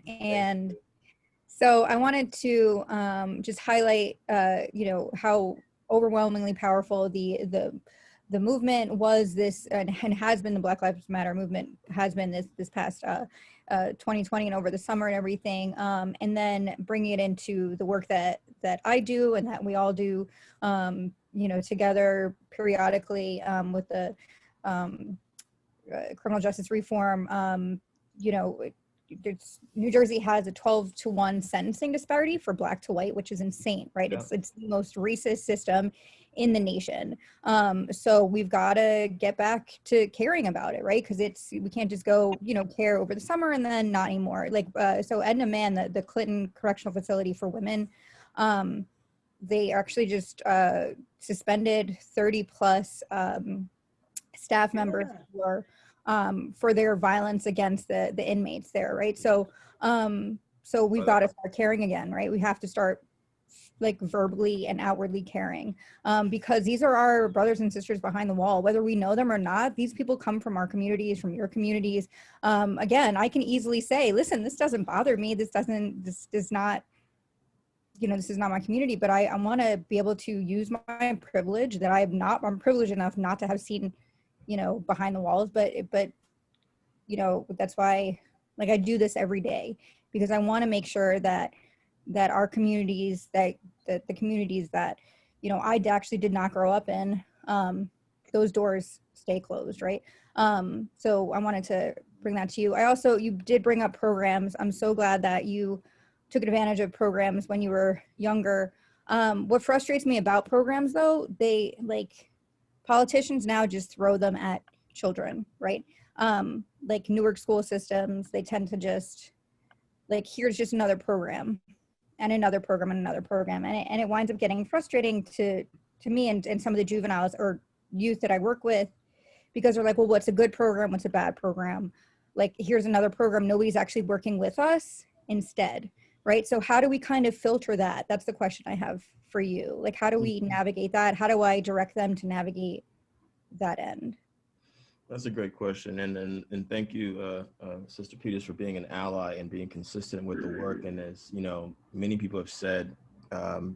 And so I wanted to just highlight, you know, how overwhelmingly powerful the movement was this and has been. The Black Lives Matter movement has been this past 2020 and over the summer and everything. And then bringing it into the work that I do and that we all do, you know, together periodically with the criminal justice reform. You know, New Jersey has a 12-to-1 sentencing disparity for Black to white, which is insane, right? Yeah. It's the most racist system in the nation. So we've got to get back to caring about it, right? Because we can't just go, you know, care over the summer and then not anymore. Like, so Edna Mann, the Clinton Correctional Facility for Women, they actually just suspended 30 plus staff members for their violence against the inmates there, right? So so we've got to start caring again, right? We have to start like verbally and outwardly caring, because these are our brothers and sisters behind the wall, whether we know them or not. These people come from our communities, from your communities. Again, I can easily say, listen, this doesn't bother me. This does not, you know, this is not my community, but I want to be able to use my privilege that I'm privileged enough not to have seen, you know, behind the walls, but, you know, that's why, like, I do this every day, because I want to make sure that our communities, that the communities that, you know, I actually did not grow up in, those doors stay closed, right? So I wanted to bring that to you. You did bring up programs. I'm so glad that you took advantage of programs when you were younger. What frustrates me about programs, though, politicians now just throw them at children, right? Like Newark school systems, they tend to just, like, here's just another program and another program and another program. And it winds up getting frustrating to me and some of the juveniles or youth that I work with, because they're like, well, what's a good program? What's a bad program? Like, here's another program. Nobody's actually working with us instead, right? So how do we kind of filter that? That's the question I have for you. Like, how do we navigate that? How do I direct them to navigate that end? That's a great question. And thank you, Sister Peters, for being an ally and being consistent with the work. And as, you know, many people have said,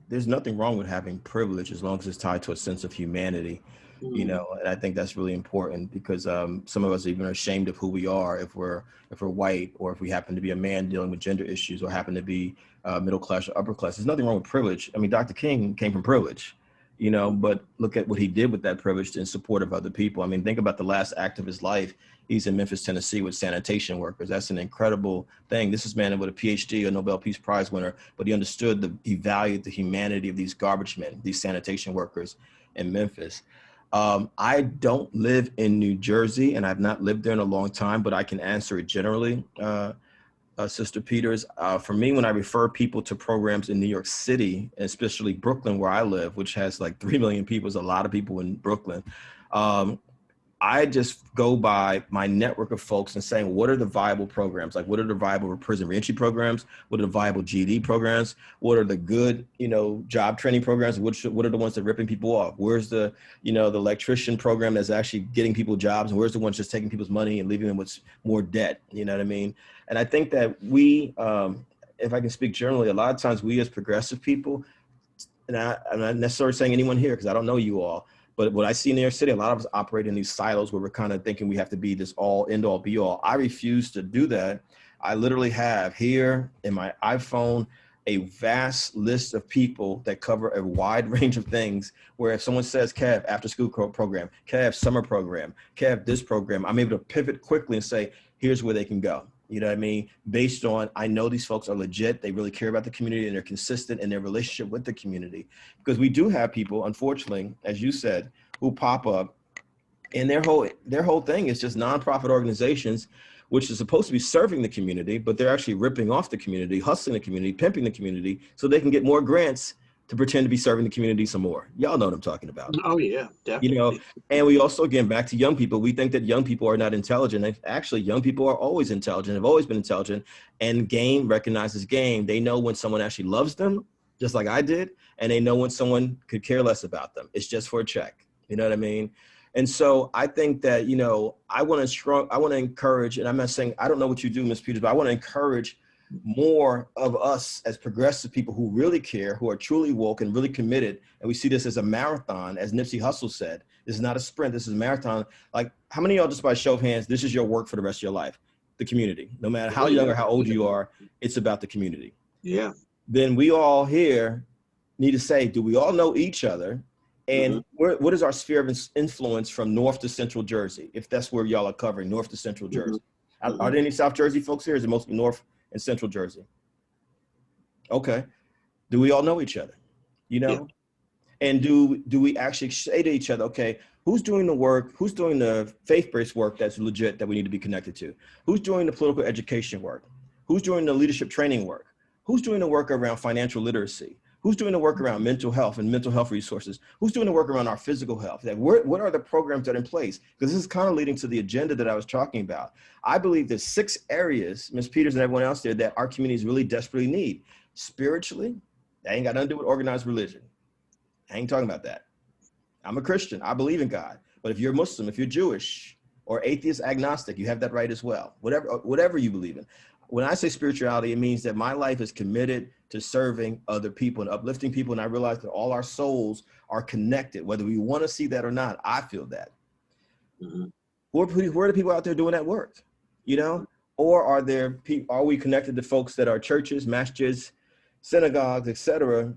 there's nothing wrong with having privilege as long as it's tied to a sense of humanity, you know, and I think that's really important, because some of us even are ashamed of who we are if we're white, or if we happen to be a man dealing with gender issues, or happen to be middle class or upper class. There's nothing wrong with privilege. I mean, Dr. King came from privilege, you know, but look at what he did with that privilege in support of other people. I mean, think about the last act of his life. He's in Memphis, Tennessee with sanitation workers. That's an incredible thing. This is a man with a PhD, a Nobel Peace Prize winner, but he understood he valued the humanity of these garbage men, these sanitation workers in Memphis. I don't live in New Jersey, and I've not lived there in a long time, but I can answer it generally. Sister Peters, for me, when I refer people to programs in New York City, especially Brooklyn, where I live, which has like 3 million people, there's a lot of people in Brooklyn. I just go by my network of folks and saying, what are the viable programs? Like, what are the viable prison reentry programs? What are the viable GED programs? What are the good, you know, job training programs? What are the ones that are ripping people off? Where's the, you know, the electrician program that's actually getting people jobs? And where's the ones just taking people's money and leaving them with more debt? You know what I mean? And I think that we, if I can speak generally, a lot of times we as progressive people, and I'm not necessarily saying anyone here, because I don't know you all, but what I see in New York City, a lot of us operate in these silos where we're kind of thinking we have to be this all end all be all. I refuse to do that. I literally have here in my iPhone a vast list of people that cover a wide range of things, where if someone says, Kev, after school program, Kev, summer program, Kev, this program, I'm able to pivot quickly and say, here's where they can go. You know what I mean? Based on, I know these folks are legit. They really care about the community, and they're consistent in their relationship with the community. Because we do have people, unfortunately, as you said, who pop up, and their whole thing is just nonprofit organizations, which is supposed to be serving the community, but they're actually ripping off the community, hustling the community, pimping the community, so they can get more grants to pretend to be serving the community some more. Y'all know what I'm talking about. Oh yeah, definitely. You know, and we also, again, back to young people, we think that young people are not intelligent. And actually, young people are always intelligent, have always been intelligent, and game recognizes game. They know when someone actually loves them, just like I did, and they know when someone could care less about them. It's just for a check. You know what I mean? And so I think that, you know, I want to encourage, and I'm not saying, I don't know what you do, Ms. Peters, but I want to encourage more of us as progressive people who really care, who are truly woke and really committed. And we see this as a marathon, as Nipsey Hussle said. This is not a sprint, this is a marathon. Like, how many of y'all, just by show of hands, this is your work for the rest of your life? The community. No matter how young or how old you are, it's about the community. Yeah. Then we all here need to say, do we all know each other? And what is our sphere of influence from North to Central Jersey, if that's where y'all are covering, North to Central Jersey? Are there any South Jersey folks here? Is it mostly North and Central Jersey? Okay. Do we all know each other? You know? Yeah. And do we actually say to each other, okay, who's doing the work? Who's doing the faith-based work that's legit that we need to be connected to? Who's doing the political education work? Who's doing the leadership training work? Who's doing the work around financial literacy? Who's doing the work around mental health and mental health resources? Who's doing the work around our physical health? Like, what are the programs that are in place? Because this is kind of leading to the agenda that I was talking about. I believe there's 6 areas, Ms. Peters and everyone else there, that our communities really desperately need. Spiritually, that ain't got nothing to do with organized religion. I ain't talking about that. I'm a Christian. I believe in God. But if you're Muslim, if you're Jewish or atheist, agnostic, you have that right as well. Whatever you believe in. When I say spirituality, it means that my life is committed to serving other people and uplifting people. And I realize that all our souls are connected, whether we want to see that or not. I feel that. Mm-hmm. Who are the people out there doing that work? You know, or are we connected to folks that are churches, masjids, synagogues, etc.,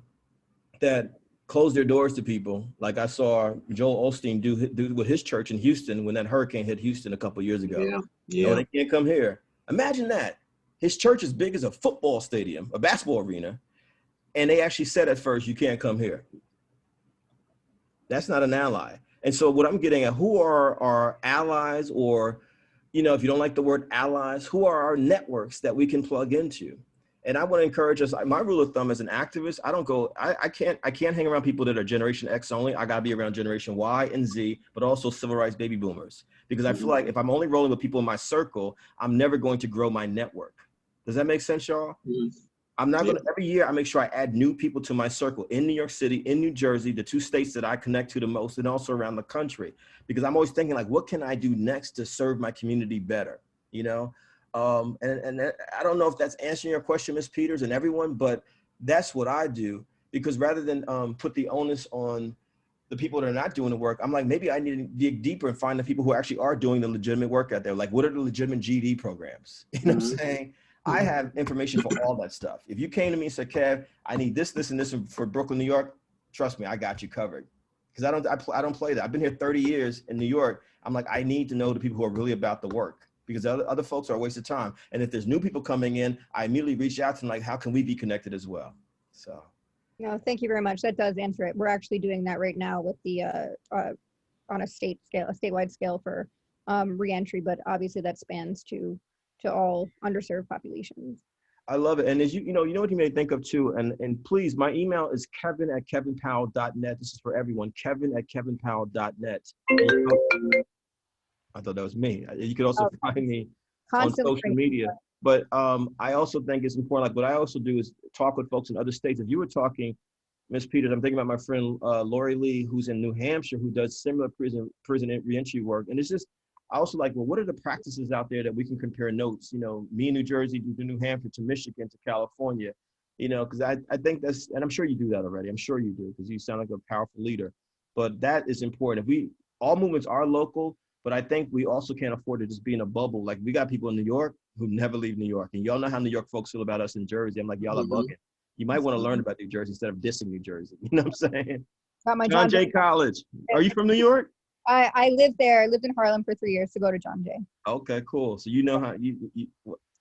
that close their doors to people? Like I saw Joel Osteen do with his church in Houston when that hurricane hit Houston a couple of years ago. Yeah. No, they can't come here. Imagine that. His church is big as a football stadium, a basketball arena, and they actually said at first, you can't come here. That's not an ally. And so what I'm getting at, who are our allies, or, you know, if you don't like the word allies, who are our networks that we can plug into? And I want to encourage us. My rule of thumb as an activist, I can't hang around people that are Generation X only. I got to be around Generation Y and Z, but also civil rights baby boomers, because I feel like if I'm only rolling with people in my circle, I'm never going to grow my network. Does that make sense, y'all? Mm-hmm. I'm not going to, every year I make sure I add new people to my circle in New York City, in New Jersey, the 2 states that I connect to the most, and also around the country, because I'm always thinking like, what can I do next to serve my community better? You know? And I don't know if that's answering your question, Ms. Peters and everyone, but that's what I do, because rather than put the onus on the people that are not doing the work, I'm like, maybe I need to dig deeper and find the people who actually are doing the legitimate work out there. Like, what are the legitimate GED programs? You know what I'm saying? I have information for all that stuff. If you came to me and said, Kev, I need this, this, and this for Brooklyn, New York, trust me, I got you covered. Because I don't play that. I've been here 30 years in New York. I'm like, I need to know the people who are really about the work, because other folks are a waste of time. And if there's new people coming in, I immediately reach out to them, like, how can we be connected as well? So. No, thank you very much. That does answer it. We're actually doing that right now with the on a statewide scale for reentry, but obviously that spans to all underserved populations. I love it. And as you know what you may think of too, and please, my email is kevin@kevinpowell.net. This is for everyone, kevin@kevinpowell.net. I thought that was me. You could also find me on social media. But I also think it's important, like what I also do is talk with folks in other states. If you were talking, Ms. Peters, I'm thinking about my friend Lori Lee, who's in New Hampshire, who does similar prison reentry work. And it's just, I also like, well, what are the practices out there that we can compare notes? You know, me in New Jersey to New Hampshire to Michigan to California, you know, because I think that's, and I'm sure you do that already. I'm sure you do, because you sound like a powerful leader. But that is important. All movements are local, but I think we also can't afford to just be in a bubble. Like, we got people in New York who never leave New York. And y'all know how New York folks feel about us in Jersey. I'm like, y'all are bugging. You might want to learn about New Jersey instead of dissing New Jersey. You know what I'm saying? Got my John Jay College. Are you from New York? I lived there. I lived in Harlem for 3 years to go to John Jay. Okay, cool. So you know how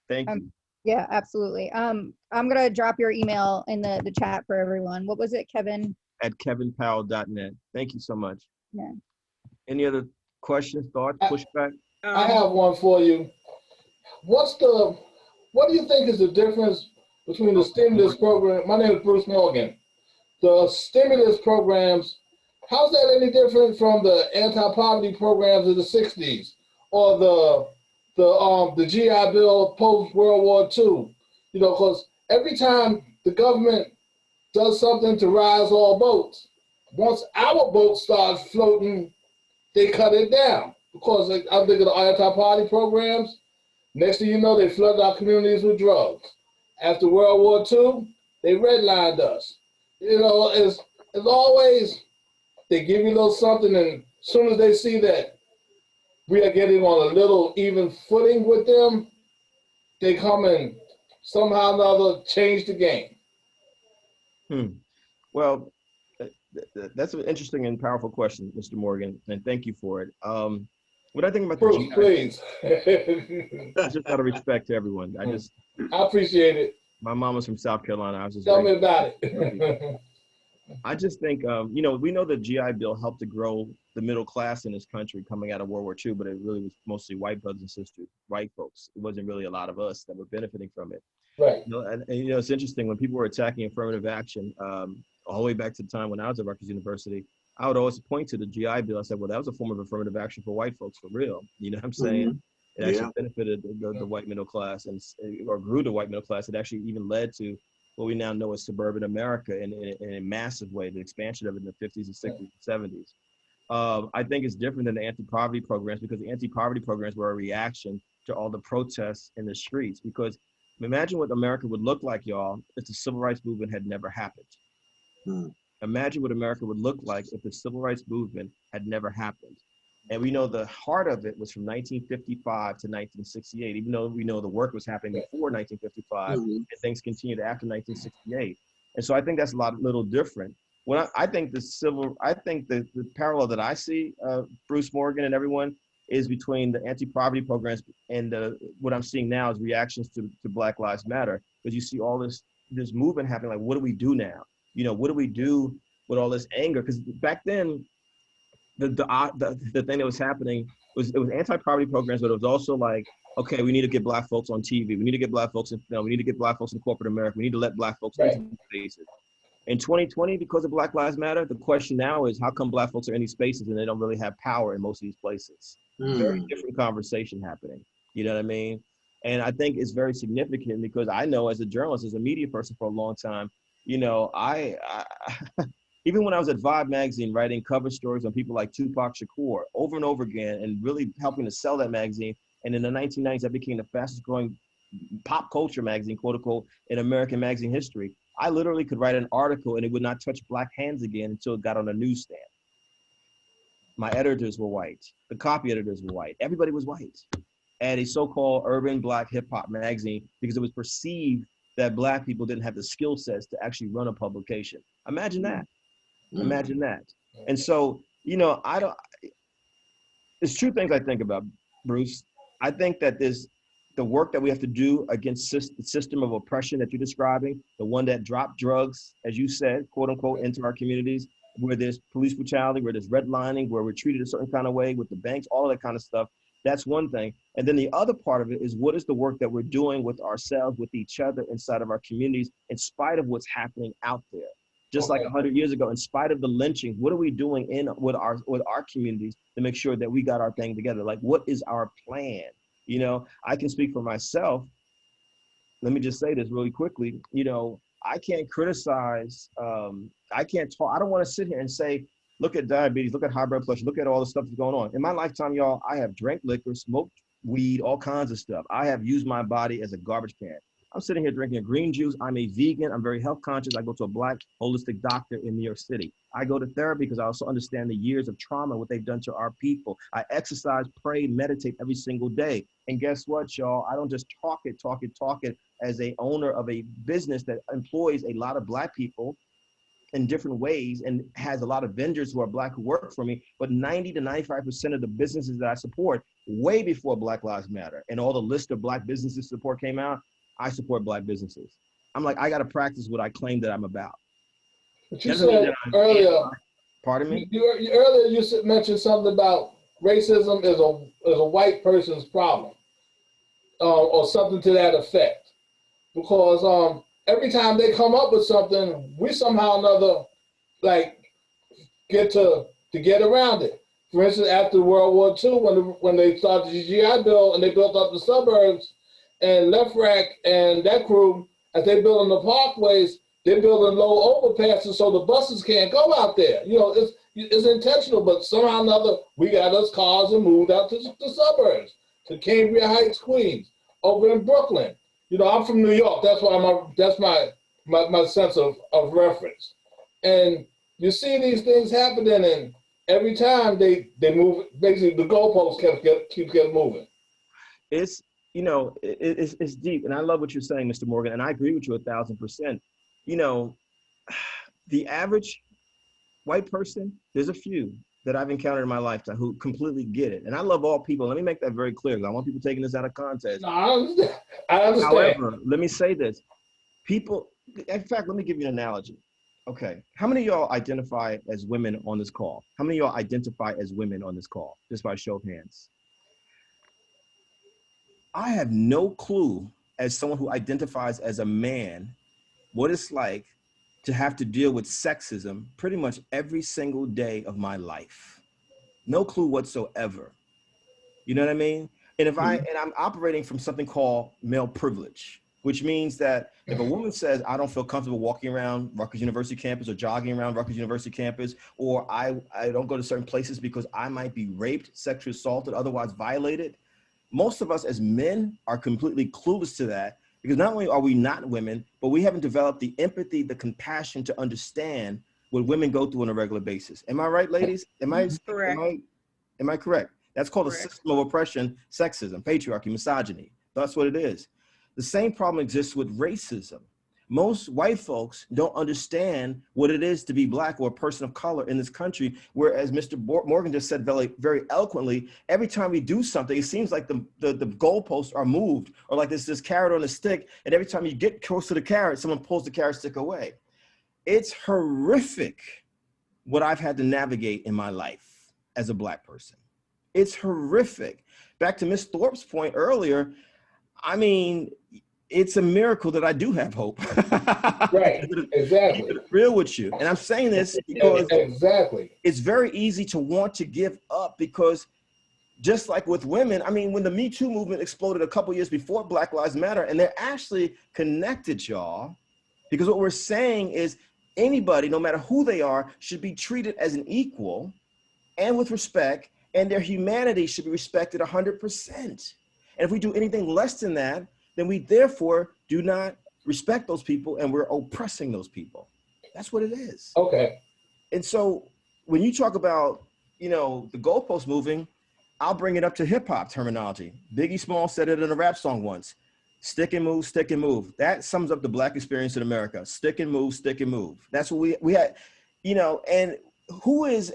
thank you. Yeah, absolutely. I'm gonna drop your email in the chat for everyone. What was it, Kevin? @kevinpowell.net. Thank you so much. Yeah. Any other questions, thoughts, pushback? I have one for you. What do you think is the difference between the stimulus program? My name is Bruce Morgan. The stimulus programs, how's that any different from the anti-poverty programs of the 60s or the GI Bill post-World War II? You know, because every time the government does something to rise all boats, once our boat starts floating, they cut it down. Because I'm thinking of the anti-poverty programs. Next thing you know, they flooded our communities with drugs. After World War II, they redlined us. You know, it's always, they give you a little something, and as soon as they see that we are getting on a little even footing with them, they come and somehow or another change the game. Well, that's an interesting and powerful question, Mr. Morgan, and thank you for it. What I think about Bruce, please. Just out of respect to everyone, I appreciate it. My mom was from South Carolina. I was just tell me about it. I just think, you know, we know the GI Bill helped to grow the middle class in this country coming out of World War II, but it really was mostly white brothers and sisters, white folks. It wasn't really a lot of us that were benefiting from it. Right. You know, it's interesting when people were attacking affirmative action, all the way back to the time when I was at Rutgers University, I would always point to the GI Bill. I said, well, that was a form of affirmative action for white folks, for real. You know what I'm saying? Mhm. It actually benefited the white middle class or grew the white middle class. It actually even led to what we now know as suburban America in a massive way, the expansion of it in the 50s and 60s and 70s. I think it's different than the anti-poverty programs, because the anti-poverty programs were a reaction to all the protests in the streets. Because imagine what America would look like, y'all, if the civil rights movement had never happened. Mm. Imagine what America would look like if the civil rights movement had never happened. And we know the heart of it was from 1955 to 1968, even though we know the work was happening before 1955 and things continued after 1968. And so I think that's little different. When I think the parallel that I see, Bruce Morgan and everyone, is between the anti-poverty programs and what I'm seeing now is reactions to Black Lives Matter, because you see all this movement happening. Like, what do we do now? You know, what do we do with all this anger? Because back then, the thing that was happening was it was anti-poverty programs, but it was also like, okay, we need to get Black folks on TV. We need to get Black folks in film. We need to get Black folks in corporate America. We need to let Black folks into these spaces. In 2020, because of Black Lives Matter, the question now is, how come Black folks are in these spaces and they don't really have power in most of these places? Very different conversation happening. You know what I mean? And I think it's very significant because I know, as a journalist, as a media person for a long time, you know, I even when I was at Vibe magazine writing cover stories on people like Tupac Shakur over and over again and really helping to sell that magazine. And in the 1990s, that became the fastest growing pop culture magazine, quote unquote, in American magazine history. I literally could write an article and it would not touch Black hands again until it got on a newsstand. My editors were white. The copy editors were white. Everybody was white at a so-called urban Black hip hop magazine, because it was perceived that Black people didn't have the skill sets to actually run a publication. Imagine that. Imagine that. And so, you know, there's two things I think about, Bruce. I think that there's the work that we have to do against the system of oppression that you're describing, the one that dropped drugs, as you said, quote unquote, into our communities, where there's police brutality, where there's redlining, where we're treated a certain kind of way with the banks, all of that kind of stuff. That's one thing. And then the other part of it is, what is the work that we're doing with ourselves, with each other, inside of our communities, in spite of what's happening out there? Just like 100 years ago, in spite of the lynching, what are we doing with our communities to make sure that we got our thing together? Like, what is our plan? You know, I can speak for myself. Let me just say this really quickly. You know, I can't criticize, I can't talk, I don't want to sit here and say, look at diabetes, look at high blood pressure, look at all the stuff that's going on. In my lifetime, y'all, I have drank liquor, smoked weed, all kinds of stuff. I have used my body as a garbage can. I'm sitting here drinking a green juice. I'm a vegan. I'm very health conscious. I go to a Black holistic doctor in New York City. I go to therapy because I also understand the years of trauma, what they've done to our people. I exercise, pray, meditate every single day. And guess what, y'all? I don't just talk it as a owner of a business that employs a lot of Black people in different ways and has a lot of vendors who are Black who work for me. But 90 to 95% of the businesses that I support, way before Black Lives Matter and all the list of Black businesses support came out, I support Black businesses. I'm like, I got to practice what I claim that I'm about. But you said earlier, pardon me? Earlier you mentioned something about racism is a white person's problem, or something to that effect. Because every time they come up with something, we somehow or another like get to get around it. For instance, after World War II, when they started the GI Bill and they built up the suburbs, and Lefrak and that crew, as they building the parkways, they're building low overpasses so the buses can't go out there. You know, it's intentional, but somehow or another, we got us cars and moved out to the suburbs, to Cambria Heights, Queens, over in Brooklyn. You know, I'm from New York. That's why that's my sense of reference. And you see these things happening, and every time they move, basically the goalposts keep getting moving. It's, you know, it's deep. And I love what you're saying, Mr. Morgan. And I agree with you 1,000%. You know, the average white person, there's a few that I've encountered in my lifetime who completely get it. And I love all people. Let me make that very clear, because I want people taking this out of context. No, I understand. However, let me say this. People, in fact, let me give you an analogy. Okay. How many of y'all identify as women on this call? How many of y'all identify as women on this call? Just by show of hands. I have no clue as someone who identifies as a man, what it's like to have to deal with sexism pretty much every single day of my life. No clue whatsoever. You know what I mean? And if and I'm operating from something called male privilege, which means that if a woman says, I don't feel comfortable walking around Rutgers University campus or jogging around Rutgers University campus, or I don't go to certain places because I might be raped, sexually assaulted, otherwise violated, most of us as men are completely clueless to that, because not only are we not women, but we haven't developed the empathy, the compassion to understand what women go through on a regular basis. Am I right, ladies? Correct. Am I correct? That's called Correct. a system of oppression, sexism, patriarchy, misogyny. That's what it is. The same problem exists with racism. Most white folks don't understand what it is to be Black or a person of color in this country, whereas Mr. Morgan just said very, very eloquently, every time we do something, it seems like the goalposts are moved, or like there's this carrot on a stick, and every time you get close to the carrot, someone pulls the carrot stick away. It's horrific what I've had to navigate in my life as a Black person. It's horrific. Back to Ms. Thorpe's point earlier, I mean, it's a miracle that I do have hope. Right, exactly. Real with you. And I'm saying this because exactly, it's very easy to want to give up, because just like with women, I mean, when the Me Too movement exploded a couple years before Black Lives Matter, and they're actually connected, y'all, because what we're saying is anybody, no matter who they are, should be treated as an equal and with respect, and their humanity should be respected 100%. And if we do anything less than that, then we therefore do not respect those people, and we're oppressing those people. That's what it is. okay. And so when you talk about, you know, the goalpost moving, I'll bring it up to hip hop terminology. Biggie Smalls said it in a rap song once: stick and move, stick and move. That sums up the Black experience in America. Stick and move, stick and move. That's what we had, you know. And who is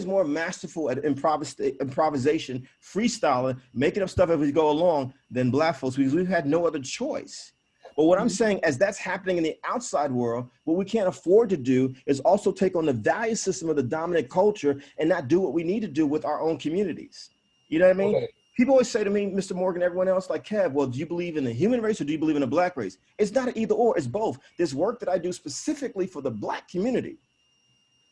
more masterful at improvisation, freestyling, making up stuff as we go along than Black folks? Because we've had no other choice. But what I'm saying, as that's happening in the outside world, what we can't afford to do is also take on the value system of the dominant culture and not do what we need to do with our own communities. You know what I mean? Okay. People always say to me, Mr. Morgan, everyone else, like, Kev, well, do you believe in the human race or do you believe in the Black race? It's not an either or, it's both. There's work that I do specifically for the Black community,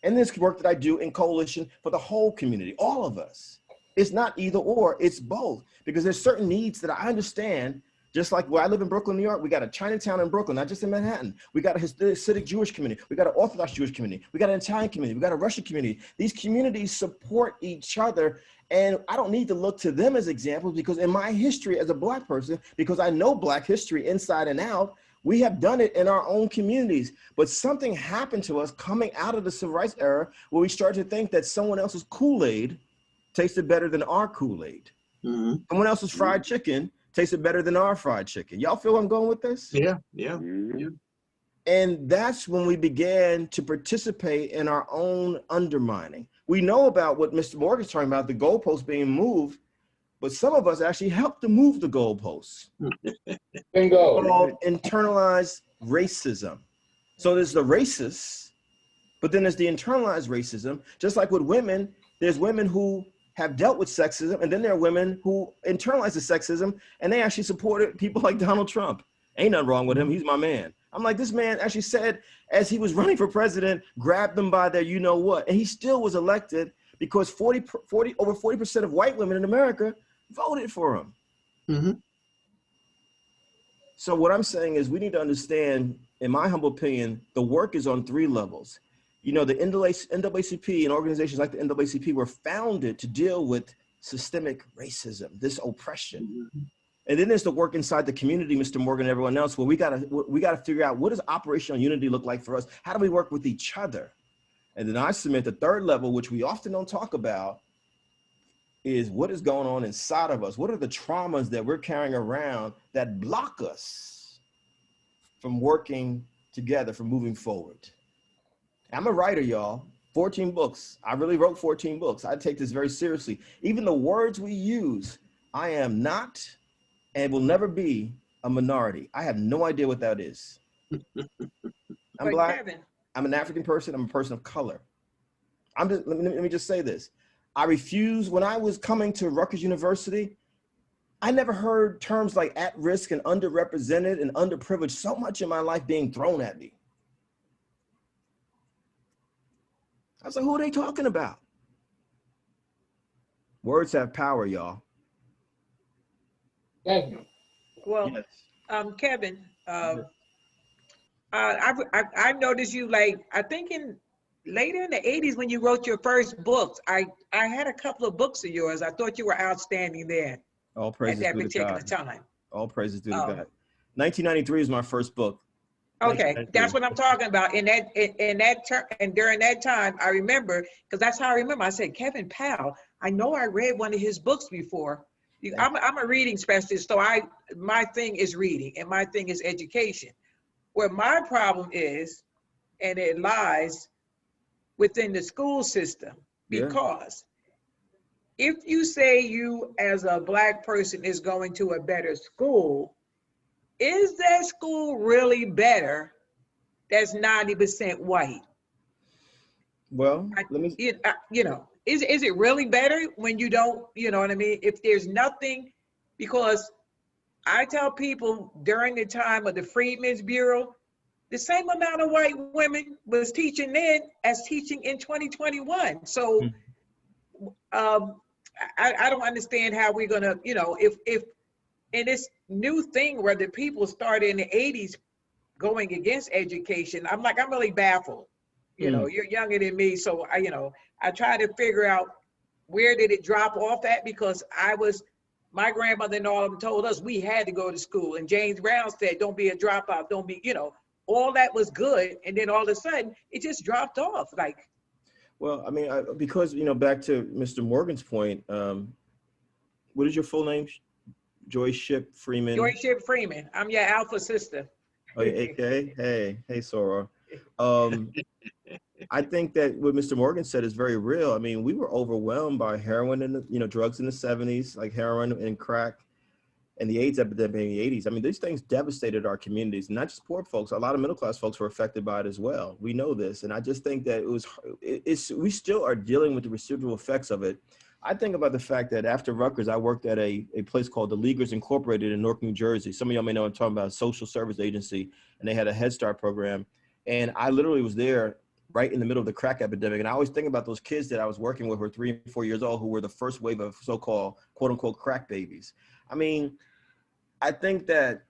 and this work that I do in coalition for the whole community, all of us. It's not either or, it's both. Because there's certain needs that I understand, just like where I live in Brooklyn, New York, we got a Chinatown in Brooklyn, not just in Manhattan. We got a Hasidic Jewish community. We got an Orthodox Jewish community. We got an Italian community. We got a Russian community. These communities support each other. And I don't need to look to them as examples, because in my history as a Black person, because I know Black history inside and out, we have done it in our own communities. But something happened to us coming out of the Civil Rights era where we started to think that someone else's Kool-Aid tasted better than our Kool-Aid. Mm-hmm. Someone else's fried chicken tasted better than our fried chicken. Y'all feel where I'm going with this? Yeah. And that's when we began to participate in our own undermining. We know about what Mr. Morgan's talking about, the goalposts being moved, but some of us actually helped to move the goalposts. Bingo. Called internalized racism. So there's the racists, but then there's the internalized racism. Just like with women, there's women who have dealt with sexism, and then there are women who internalize the sexism, and they actually supported people like Donald Trump. Ain't nothing wrong with him, he's my man. I'm like, this man actually said, as he was running for president, grabbed them by their you-know-what, and he still was elected because over 40% of white women in America voted for him. Mm-hmm. So what I'm saying is we need to understand, in my humble opinion, the work is on 3 levels. You know, the NAACP and organizations like the NAACP were founded to deal with systemic racism, this oppression. Mm-hmm. And then there's the work inside the community, Mr. Morgan and everyone else, where we gotta figure out, what does operational unity look like for us? How do we work with each other? And then I submit the 3rd level, which we often don't talk about, is what is going on inside of us? What are the traumas that we're carrying around that block us from working together, from moving forward? I'm a writer, y'all. 14 books. I really wrote 14 books. I take this very seriously. Even the words we use, I am not and will never be a minority. I have no idea what that is. I'm Black. Kevin. I'm an African person. I'm a person of color. Let me just say this. I refuse, when I was coming to Rutgers University, I never heard terms like at risk and underrepresented and underprivileged so much in my life being thrown at me. I was like, who are they talking about? Words have power, y'all. Thank you. Well, Yes. Kevin, I've noticed you, like, I think later in the 80s when you wrote your first books, I had a couple of books of yours. I thought you were outstanding there All at praises that due to particular God. time. All praises due to God. 1993 is my first book. Okay, that's what I'm talking about. In that term, and during that time, I remember, because that's how I remember. I said, Kevin Powell. I know I read one of his books before. I'm a reading specialist, so my thing is reading, and my thing is education. Where my problem is, and it lies within the school system, because if you say you as a Black person is going to a better school, is that school really better that's 90% white? Well, let me. You know, is it really better when you don't, you know what I mean? If there's nothing, because I tell people during the time of the Freedmen's Bureau, the same amount of white women was teaching then as teaching in 2021. So I don't understand how we're gonna, you know, if in this new thing where the people started in the 80s going against education, I'm really baffled. You know, you're younger than me, so I try to figure out where did it drop off at, because my grandmother and all of them told us we had to go to school, and James Brown said, don't be a dropout, don't be, all that was good, and then all of a sudden it just dropped off. Like, well, I mean, because back to Mr. Morgan's point, what is your full name? Joyce Ship Freeman. Joyce Ship Freeman. I'm your alpha sister. Oh, AK. Hey, Sora. I think that what Mr. Morgan said is very real. I mean, we were overwhelmed by heroin and drugs in the 70s, like heroin and crack, and the AIDS epidemic in the 80s. I mean, these things devastated our communities, not just poor folks. A lot of middle class folks were affected by it as well. We know this, and I just think that we still are dealing with the residual effects of it. I think about the fact that after Rutgers, I worked at a place called the Leaguers Incorporated in Newark, New Jersey. Some of y'all may know I'm talking about, a social service agency, and they had a Head Start program. And I literally was there right in the middle of the crack epidemic. And I always think about those kids that I was working with who were 3 and 4 years old, who were the first wave of so-called quote unquote crack babies. I mean, I think that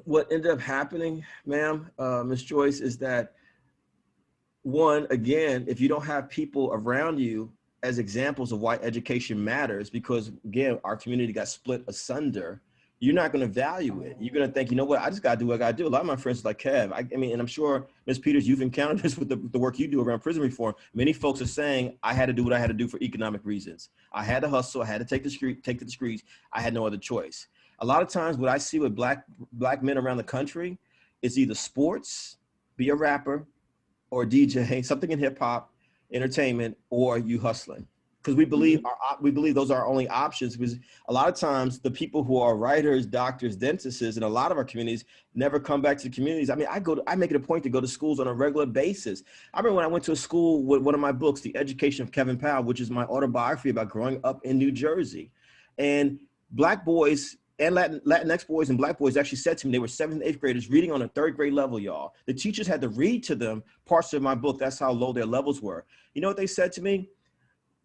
what ended up happening, ma'am, Ms. Joyce, is that one, again, if you don't have people around you as examples of why education matters, because again, our community got split asunder, you're not going to value it. You're going to think, you know what, I just got to do what I got to do. A lot of my friends like Kev, I mean, and I'm sure, Ms. Peters, you've encountered this with the work you do around prison reform. Many folks are saying, I had to do what I had to do for economic reasons. I had to hustle. I had to take the streets. I had no other choice. A lot of times what I see with black men around the country is either sports, be a rapper, or DJ, something in hip hop, entertainment, or you hustling. Because we believe those are our only options, because a lot of times the people who are writers, doctors, dentists in a lot of our communities never come back to the communities. I mean, I make it a point to go to schools on a regular basis. I remember when I went to a school with one of my books, The Education of Kevin Powell, which is my autobiography about growing up in New Jersey. And Black boys and Latinx boys and Black boys actually said to me, they were 7th and 8th graders reading on a 3rd grade level, y'all. The teachers had to read to them parts of my book. That's how low their levels were. You know what they said to me?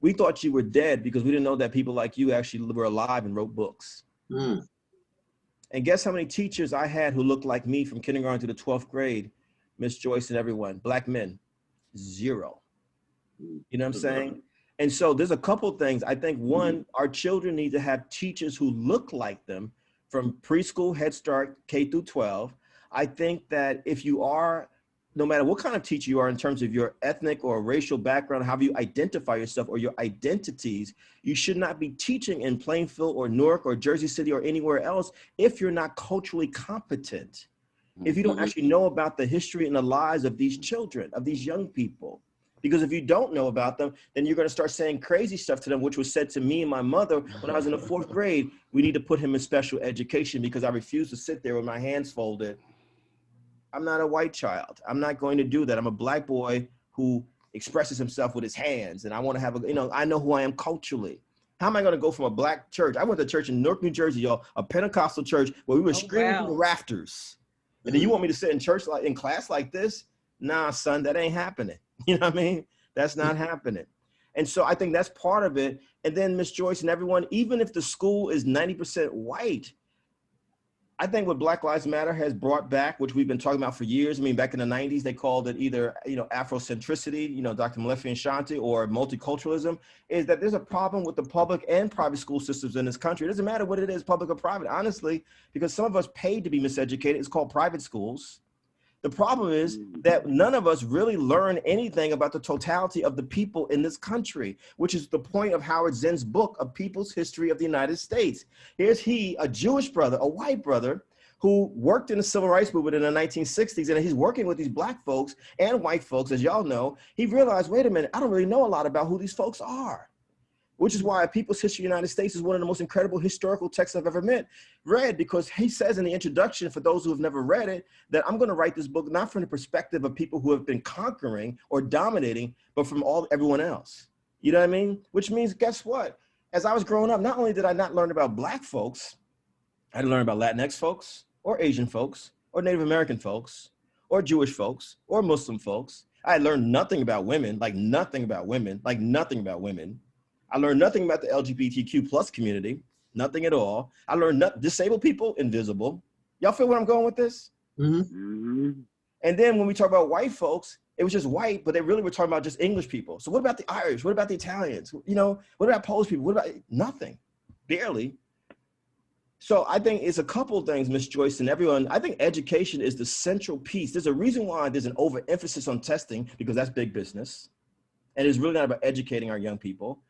We thought you were dead because we didn't know that people like you actually were alive and wrote books. And guess how many teachers I had who looked like me from kindergarten to the 12th grade, Miss Joyce and everyone, Black men, 0. You know what I'm saying? And so there's a couple things. I think one, our children need to have teachers who look like them from preschool, Head Start, K through 12. I think that if you are, no matter what kind of teacher you are in terms of your ethnic or racial background, however you identify yourself or your identities, you should not be teaching in Plainfield or Newark or Jersey City or anywhere else if you're not culturally competent. If you don't actually know about the history and the lives of these children, of these young people. Because if you don't know about them, then you're going to start saying crazy stuff to them, which was said to me and my mother when I was in the 4th grade. We need to put him in special education because I refuse to sit there with my hands folded. I'm not a white child. I'm not going to do that. I'm a Black boy who expresses himself with his hands. And I want to have I know who I am culturally. How am I going to go from a black church? I went to church in Newark, New Jersey, y'all, a Pentecostal church where we were screaming through the rafters. And then you want me to sit in church like in class like this? Nah, son, that ain't happening. You know what I mean? That's not happening. And so I think that's part of it. And then Miss Joyce and everyone, even if the school is 90% white, I think what Black Lives Matter has brought back, which we've been talking about for years. I mean, back in the 90s, they called it either, Afrocentricity, Dr. Malefi and Shanti, or multiculturalism, is that there's a problem with the public and private school systems in this country. It doesn't matter what it is, public or private, honestly, because some of us paid to be miseducated. It's called private schools. The problem is that none of us really learn anything about the totality of the people in this country, which is the point of Howard Zinn's book, A People's History of the United States. Here's he, a Jewish brother, a white brother, who worked in the civil rights movement in the 1960s, and he's working with these black folks and white folks, as y'all know. He realized, wait a minute, I don't really know a lot about who these folks are. Which is why A People's History of the United States is one of the most incredible historical texts I've ever read, because he says in the introduction, for those who have never read it, that I'm going to write this book not from the perspective of people who have been conquering or dominating, but from everyone else. You know what I mean? Which means, guess what? As I was growing up, not only did I not learn about black folks, I had to learn about Latinx folks, or Asian folks, or Native American folks, or Jewish folks, or Muslim folks. I had learned nothing about women, like nothing about women. I learned nothing about the LGBTQ plus community, nothing at all. I learned disabled people, invisible. Y'all feel where I'm going with this? Mm-hmm. And then when we talk about white folks, it was just white, but they really were talking about just English people. So what about the Irish? What about the Italians? What about Polish people? What about nothing? Barely. So I think it's a couple of things, Ms. Joyce and everyone. I think education is the central piece. There's a reason why there's an overemphasis on testing, because that's big business. And it's really not about educating our young people.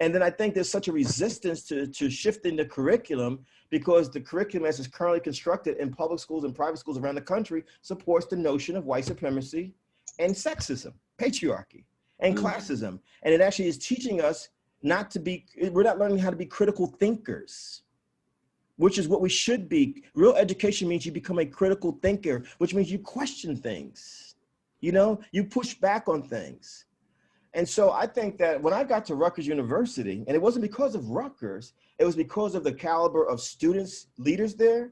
And then I think there's such a resistance to shifting the curriculum, because the curriculum as it's currently constructed in public schools and private schools around the country supports the notion of white supremacy and sexism, patriarchy, and classism. And it actually is teaching us we're not learning how to be critical thinkers, which is what we should be. Real education means you become a critical thinker, which means you question things, you push back on things. And so I think that when I got to Rutgers University, and it wasn't because of Rutgers, it was because of the caliber of students, leaders there,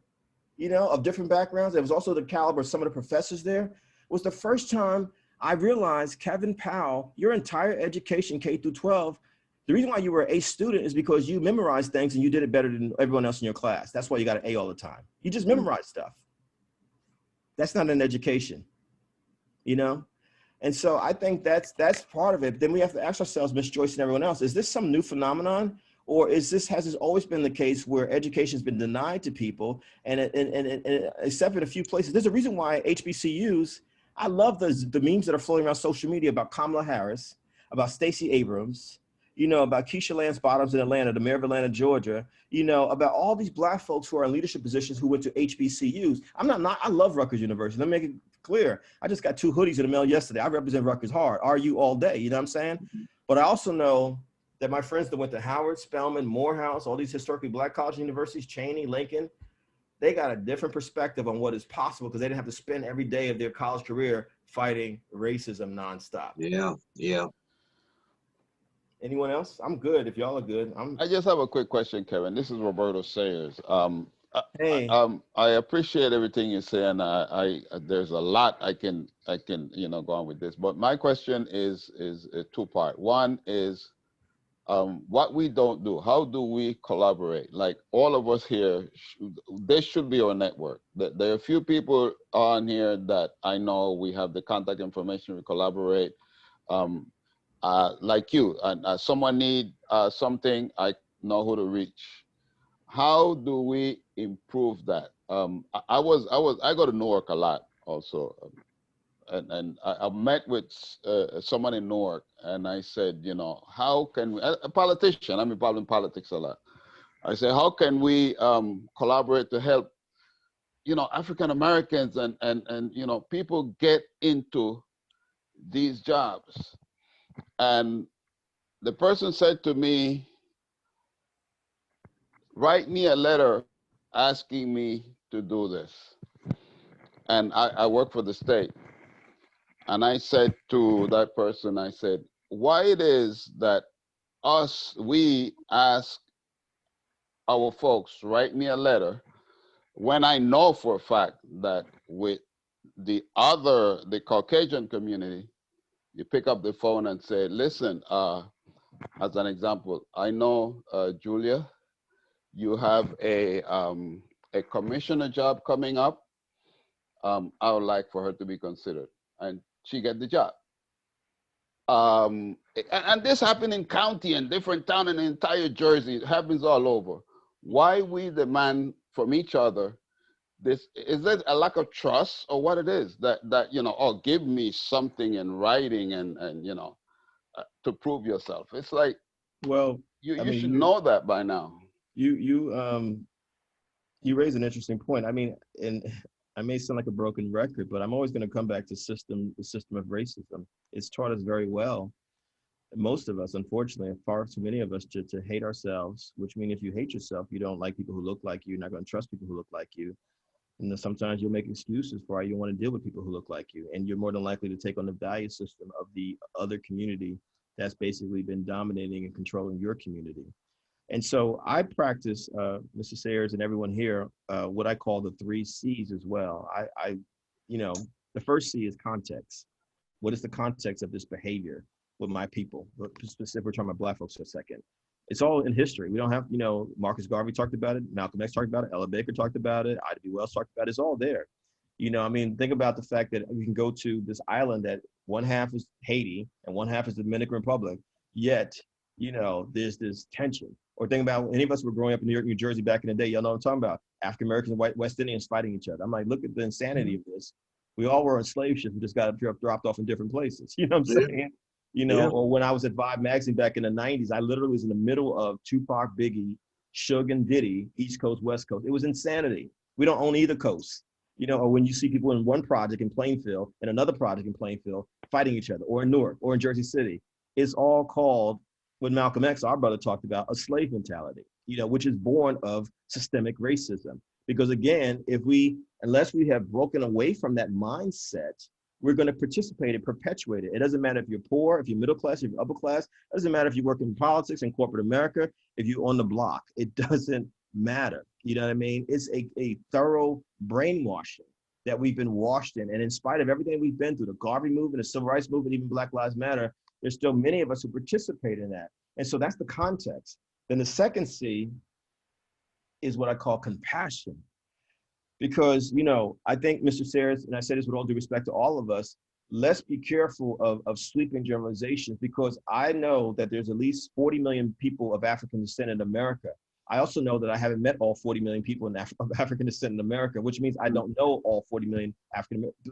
of different backgrounds. It was also the caliber of some of the professors there. It was the first time I realized, Kevin Powell, your entire education, K through 12, the reason why you were an A student is because you memorized things and you did it better than everyone else in your class. That's why you got an A all the time. You just memorize stuff. That's not an education, And so I think that's part of it. Then we have to ask ourselves, Ms. Joyce and everyone else, is this some new phenomenon, or has this always been the case where education has been denied to people, and except in a few places? There's a reason why HBCUs, I love the memes that are floating around social media about Kamala Harris, about Stacey Abrams, about Keisha Lance Bottoms in Atlanta, the mayor of Atlanta, Georgia, about all these black folks who are in leadership positions who went to HBCUs. I love Rutgers University. Let me make it clear. I just got 2 hoodies in the mail yesterday. I represent Rutgers hard, RU all day, you know what I'm saying? But I also know that my friends that went to Howard, Spelman, Morehouse, all these historically black college universities, Cheney, Lincoln, they got a different perspective on what is possible, because they didn't have to spend every day of their college career fighting racism nonstop. Yeah. Anyone else? I'm good. If y'all are good, I just have a quick question, Kevin. This is Roberto Sayers. Hey. I appreciate everything you say, and there's a lot I can go on with this. But my question is a 2-part. One is what we don't do. How do we collaborate? Like all of us here, this should be our network. There are a few people on here that I know we have the contact information. We collaborate. Like you, someone need something, I know who to reach. How do we improve that? I go to Newark a lot also, and I met with someone in Newark, and I said, how can we, a politician, I'm involved in politics a lot. I said, how can we collaborate to help, African Americans and people get into these jobs? And the person said to me, write me a letter asking me to do this. And I work for the state. And I said to that person, I said, why it is that we ask our folks, write me a letter when I know for a fact that with the Caucasian community, you pick up the phone and say, listen, as an example, I know, Julia, you have a commissioner job coming up. I would like for her to be considered. And she get the job. And this happened in county and different town in the entire Jersey. It happens all over. Why we demand from each other this? Is it a lack of trust or what it is that oh, give me something in writing and to prove yourself? It's like, Well, you should know that by now. You raise an interesting point. I mean, and I may sound like a broken record, but I'm always going to come back to the system of racism. It's taught us very well. Most of us, unfortunately, far too many of us to hate ourselves, which means if you hate yourself, you don't like people who look like you, you're not going to trust people who look like you. And then sometimes you'll make excuses for why you don't want to deal with people who look like you. And you're more than likely to take on the value system of the other community that's basically been dominating and controlling your community. And so I practice, Mr. Sayers and everyone here, what I call the 3 C's as well. The first C is context. What is the context of this behavior with my people? Specifically, we're talking about Black folks for a second. It's all in history. We don't have, Marcus Garvey talked about it, Malcolm X talked about it, Ella Baker talked about it, Ida B. Wells talked about it. It's all there. Think about the fact that we can go to this island that one half is Haiti and one half is the Dominican Republic, yet, there's this tension. Or think about any of us were growing up in New York, New Jersey back in the day, y'all know what I'm talking about. African Americans and white West Indians fighting each other. I'm like, look at the insanity of this. We all were on slave ships, we just got dropped off in different places. You know what I'm saying? Or when I was at Vibe magazine back in the 90s, I literally was in the middle of Tupac, Biggie, Suge and Diddy, East Coast, West Coast. It was insanity. We don't own either coast. Or when you see people in one project in Plainfield and another project in Plainfield fighting each other, or in Newark, or in Jersey City, it's all called, what Malcolm X, our brother, talked about, a slave mentality, which is born of systemic racism. Because again, unless we have broken away from that mindset, we're going to participate and perpetuate it. It doesn't matter if you're poor, if you're middle class, if you're upper class. It doesn't matter if you work in politics in corporate America, if you're on the block. It doesn't matter. You know what I mean? It's a thorough brainwashing that we've been washed in. And in spite of everything we've been through, the Garvey movement, the Civil Rights movement, even Black Lives Matter, there's still many of us who participate in that. And so that's the context. Then the second C is what I call compassion. Because, I think, Mr. Sayers, and I say this with all due respect to all of us, let's be careful of sweeping generalizations, because I know that there's at least 40 million people of African descent in America. I also know that I haven't met all 40 million people of African descent in America, which means I don't know all 40 million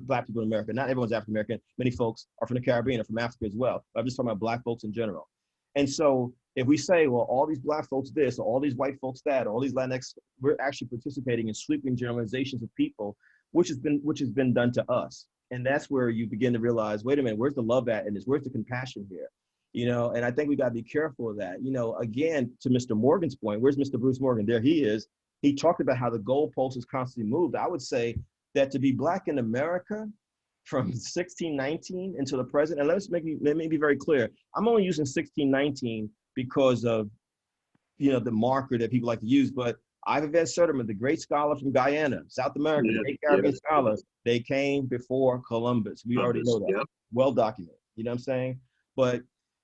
Black people in America. Not everyone's African American. Many folks are from the Caribbean or from Africa as well. But I'm just talking about Black folks in general. And so if we say, well, all these Black folks this, or all these white folks that, or all these Latinx, we're actually participating in sweeping generalizations of people, which has been done to us. And that's where you begin to realize, wait a minute, where's the love at in this? Where's the compassion here? And I think we got to be careful of that. Again, to Mr. Morgan's point, where's Mr. Bruce Morgan? There he is. He talked about how the goalpost is constantly moved. I would say that to be Black in America from 1619 until the present, and let me be very clear. I'm only using 1619 because of, the marker that people like to use, but Ivan Van Sertima, the great scholar from Guyana, South America, great Caribbean scholar, they came before Columbus. We already know that. Well documented, you know what I'm saying? But,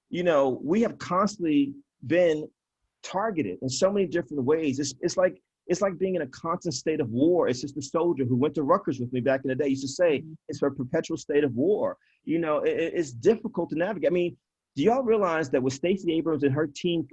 we have constantly been targeted in so many different ways. It's like being in a constant state of war. It's just a soldier who went to Rutgers with me back in the day used to say, it's a perpetual state of war. It's difficult to navigate. I mean, do y'all realize that what Stacey Abrams and her team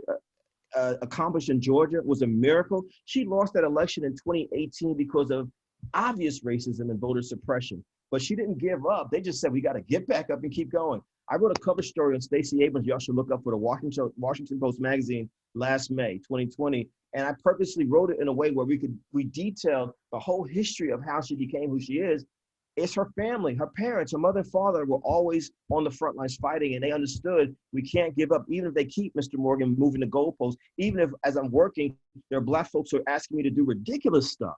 accomplished in Georgia was a miracle? She lost that election in 2018 because of obvious racism and voter suppression, but she didn't give up. They just said, we got to get back up and keep going. I wrote a cover story on Stacey Abrams. Y'all should look up for the Washington Post magazine last May, 2020. And I purposely wrote it in a way where we detailed the whole history of how she became who she is. It's her family, her parents, her mother and father were always on the front lines fighting, and they understood we can't give up, even if they keep Mr. Morgan moving the goalposts, even if as I'm working, there are Black folks who are asking me to do ridiculous stuff.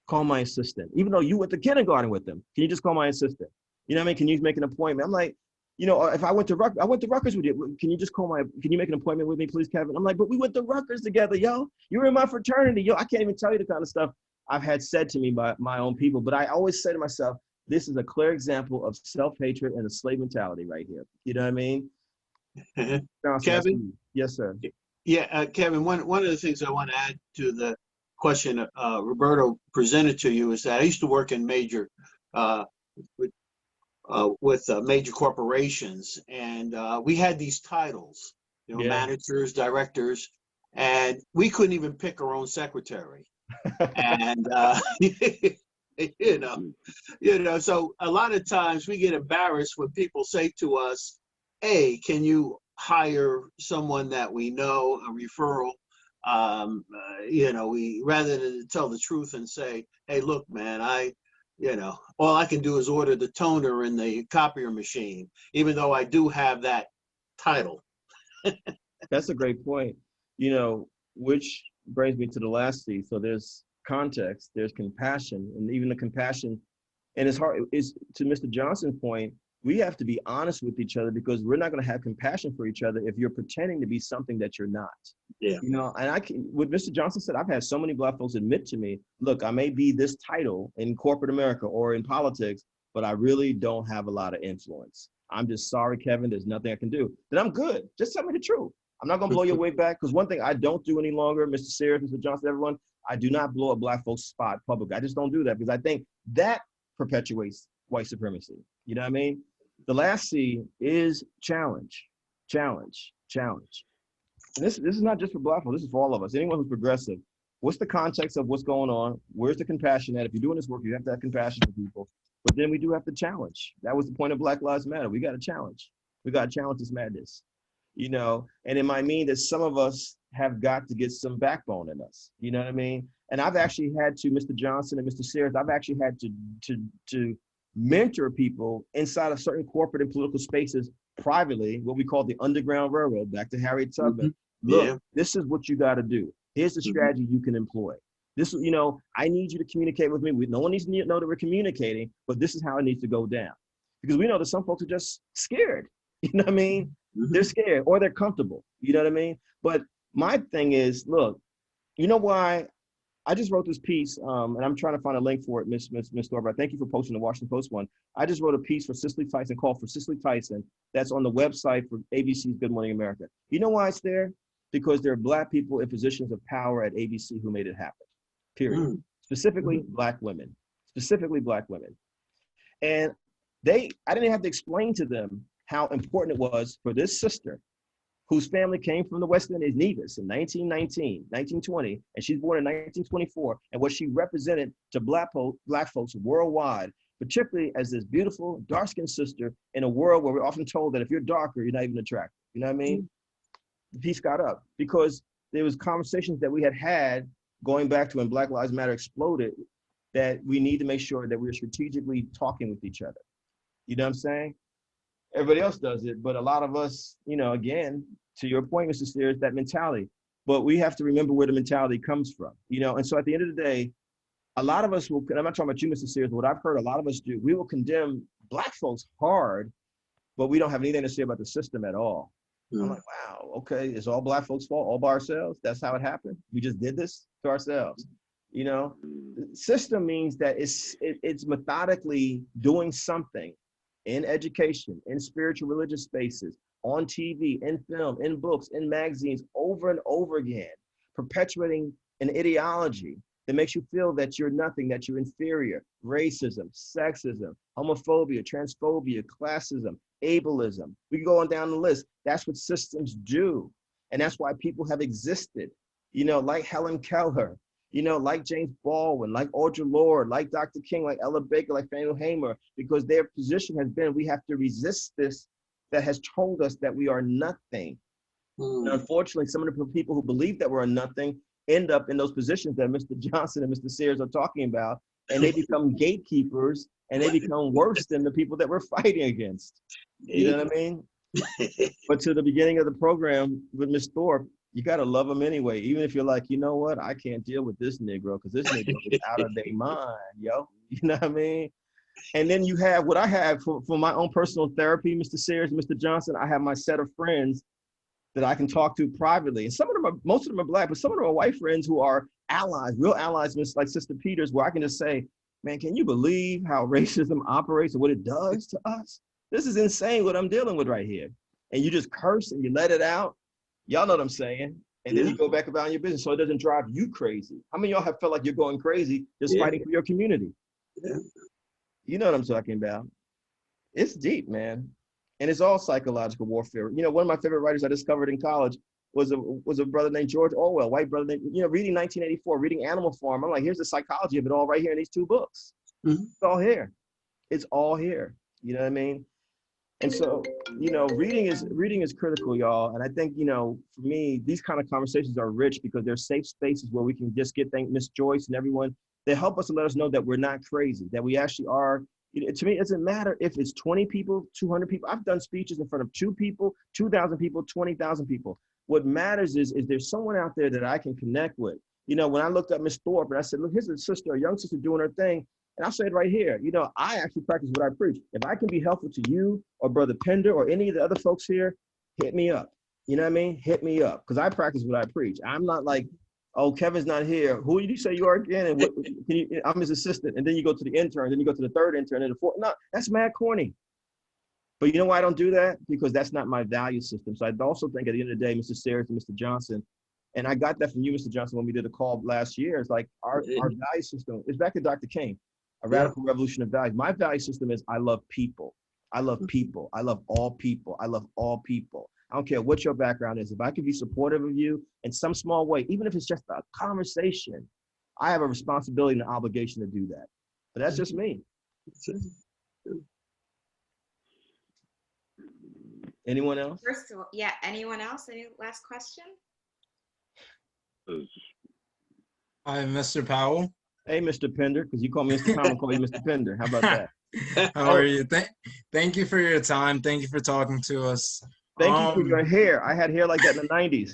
Call my assistant. Even though you went to kindergarten with them, can you just call my assistant? You know what I mean? Can you make an appointment? I'm like, You know, if I went to Rutgers with you. Can you just can you make an appointment with me, please, Kevin? I'm like, but we went to Rutgers together, yo. You were in my fraternity, yo. I can't even tell you the kind of stuff I've had said to me by my own people. But I always say to myself, this is a clear example of self-hatred and a slave mentality right here. You know what I mean? Kevin? Yes, sir. Yeah, Kevin, one of the things I want to add to the question Roberto presented to you is that I used to work in major with major corporations, and we had these titles, you know, managers, directors, and we couldn't even pick our own secretary. And you know, so a lot of times we get embarrassed when people say to us, "Hey, can you hire someone that we know, a referral?" You know, we rather than tell the truth and say, "Hey, look, man, you know, all I can do is order the toner in the copier machine, even though I do have that title." That's a great point. You know, which brings me to the last C. So there's context, there's compassion, and even the compassion. And it's hard, is to Mr. Johnson's point, we have to be honest with each other, because we're not going to have compassion for each other if you're pretending to be something that you're not. Yeah. You know, and what Mr. Johnson said, I've had so many Black folks admit to me, look, I may be this title in corporate America or in politics, but I really don't have a lot of influence. I'm just sorry, Kevin, there's nothing I can do. Then I'm good. Just tell me the truth. I'm not going to blow your way back, because one thing I don't do any longer, Mr. Sears, Mr. Johnson, everyone, I do not blow a Black folks spot publicly. I just don't do that, because I think that perpetuates white supremacy. You know what I mean? The last C is challenge, challenge, challenge. And this is not just for Black folks, this is for all of us. Anyone who's progressive, what's the context of what's going on? Where's the compassion at? If you're doing this work, you have to have compassion for people. But then we do have to challenge. That was the point of Black Lives Matter. We got to challenge. We got to challenge this madness. You know, and it might mean that some of us have got to get some backbone in us. You know what I mean? And I've actually had to, Mr. Johnson and Mr. Sears, I've actually had to mentor people inside of certain corporate and political spaces privately, what we call the Underground Railroad, back to Harriet Tubman. Look, this is what you got to do. Here's the strategy you can employ. This, you know, I need you to communicate with me. No one needs to know that we're communicating, but this is how it needs to go down. Because we know that some folks are just scared. You know what I mean? They're scared or they're comfortable. You know what I mean? But my thing is, look, you know why? I just wrote this piece, and I'm trying to find a link for it, Miss Thorpe. Thank you for posting the Washington Post one. I just wrote a piece for Cicely Tyson, called for Cicely Tyson, that's on the website for ABC's Good Morning America. You know why it's there? Because there are Black people in positions of power at ABC who made it happen, period. Specifically Black women, And I didn't have to explain to them how important it was for this sister, whose family came from the West Indies, Nevis, in 1920, and she's born in 1924, and what she represented to Black folks worldwide, particularly as this beautiful, dark-skinned sister in a world where we're often told that if you're darker, you're not even attractive. You know what I mean? The piece got up because there was conversations that we had going back to when Black Lives Matter exploded, that we need to make sure that we're strategically talking with each other. You know what I'm saying? Everybody else does it, but a lot of us, you know, again, to your point, Mr. Sears, that mentality. But we have to remember where the mentality comes from, you know? And so at the end of the day, a lot of us will, and I'm not talking about you, Mr. Sears, but what I've heard a lot of us do, we will condemn Black folks hard, but we don't have anything to say about the system at all. I'm like, wow, okay, it's all Black folks' fault, all by ourselves? That's how it happened? We just did this to ourselves, you know? The system means that it's methodically doing something in education, in spiritual religious spaces, on TV, in film, in books, in magazines, over and over again, perpetuating an ideology that makes you feel that you're nothing, that you're inferior. Racism, sexism, homophobia, transphobia, classism, ableism. We can go on down the list. That's what systems do. And that's why people have existed, you know, like Helen Keller, you know, like James Baldwin, like Audre Lorde, like Dr. King, like Ella Baker, like Faneuil Hamer, because their position has been, we have to resist this that has told us that we are nothing. And unfortunately, some of the people who believe that we're nothing end up in those positions that Mr. Johnson and Mr. Sears are talking about, and they become gatekeepers, and they become worse than the people that we're fighting against. You know what I mean? But to the beginning of the program with Ms. Thorpe, you got to love them anyway, even if you're like, you know what, I can't deal with this Negro because this Negro is out of their mind, yo. You know what I mean? And then you have what I have for my own personal therapy, Mr. Sears, Mr. Johnson. I have my set of friends that I can talk to privately. And some of them are, most of them are Black, but some of them are white friends who are allies, real allies, like Sister Peters, where I can just say, man, can you believe how racism operates and what it does to us? This is insane what I'm dealing with right here. And you just curse and you let it out. Y'all know what I'm saying. And then you go back about your business so it doesn't drive you crazy. How many of y'all have felt like you're going crazy just fighting for your community? Yeah. You know what I'm talking about. It's deep, man. And it's all psychological warfare. You know, one of my favorite writers I discovered in college was a brother named George Orwell, white brother named, you know, reading 1984, reading Animal Farm. I'm like, here's the psychology of it all right here in these two books. Mm-hmm. It's all here. It's all here. You know what I mean? And so, you know, reading is critical, y'all. And I think, you know, for me, these kind of conversations are rich because they're safe spaces where we can just thank Miss Joyce and everyone. They help us to let us know that we're not crazy, that we actually are. To me, it doesn't matter if it's 20 people, 200 people. I've done speeches in front of 2 people, 2,000 people, 20,000 people. What matters is there's someone out there that I can connect with. You know, when I looked up Miss Thorpe and I said, look, here's a sister, a young sister doing her thing. And I'll say it right here. You know, I actually practice what I preach. If I can be helpful to you or Brother Pender or any of the other folks here, hit me up. You know what I mean? Hit me up because I practice what I preach. I'm not like, oh, Kevin's not here. Who did you say you are again? And what, I'm his assistant. And then you go to the intern, then you go to the third intern and the fourth. No, that's mad corny. But you know why I don't do that? Because that's not my value system. So I also think at the end of the day, Mr. Sears and Mr. Johnson, and I got that from you, Mr. Johnson, when we did a call last year. It's like our value system is back to Dr. King, a radical revolution of values. My value system is I love people. I love people. I love all people. I love all people. I don't care what your background is. If I can be supportive of you in some small way, even if it's just a conversation, I have a responsibility and an obligation to do that. But that's just me. Anyone else? First of all, yeah, anyone else? Any last question? Hi, Mr. Powell. Hey, Mr. Pender, because you call me Mr. Powell, I'll call you Mr. Pender. How about that? How are you? Thank you for your time. Thank you for talking to us. Thank you for your hair. I had hair like that in the 90s.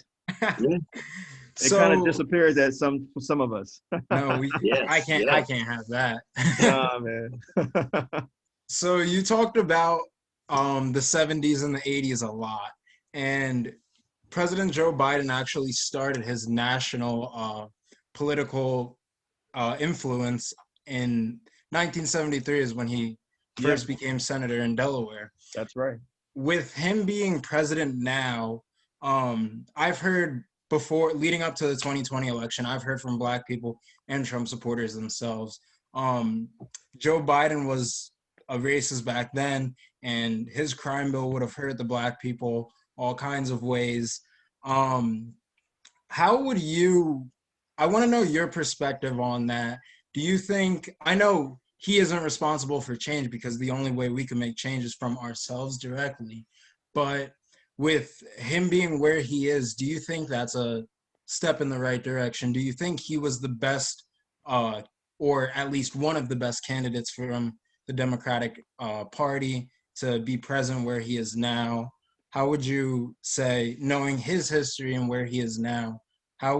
It kind of disappears for some of us. No, I can't have that. Nah, man. So you talked about the 70s and the 80s a lot. And President Joe Biden actually started his national political influence in 1973 is when he first became senator in Delaware. That's right. With him being president now, I've heard before, leading up to the 2020 election, I've heard from Black people and Trump supporters themselves. Joe Biden was a racist back then, and his crime bill would have hurt the Black people all kinds of ways. How would you, I want to know your perspective on that. Do you think, I know he isn't responsible for change because the only way we can make change is from ourselves directly. But with him being where he is, do you think that's a step in the right direction? Do you think he was the best, or at least one of the best candidates from the Democratic Party to be present where he is now? How would you say, knowing his history and where he is now, how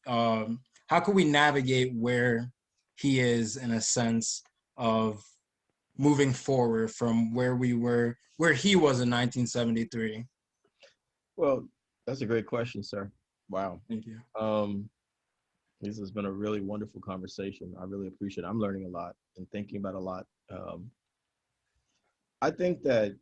could we navigate where he is in a sense of moving forward from where we were, where he was in 1973? Well, that's a great question, sir. Wow. Thank you. This has been a really wonderful conversation. I really appreciate it. I'm learning a lot and thinking about a lot. I think that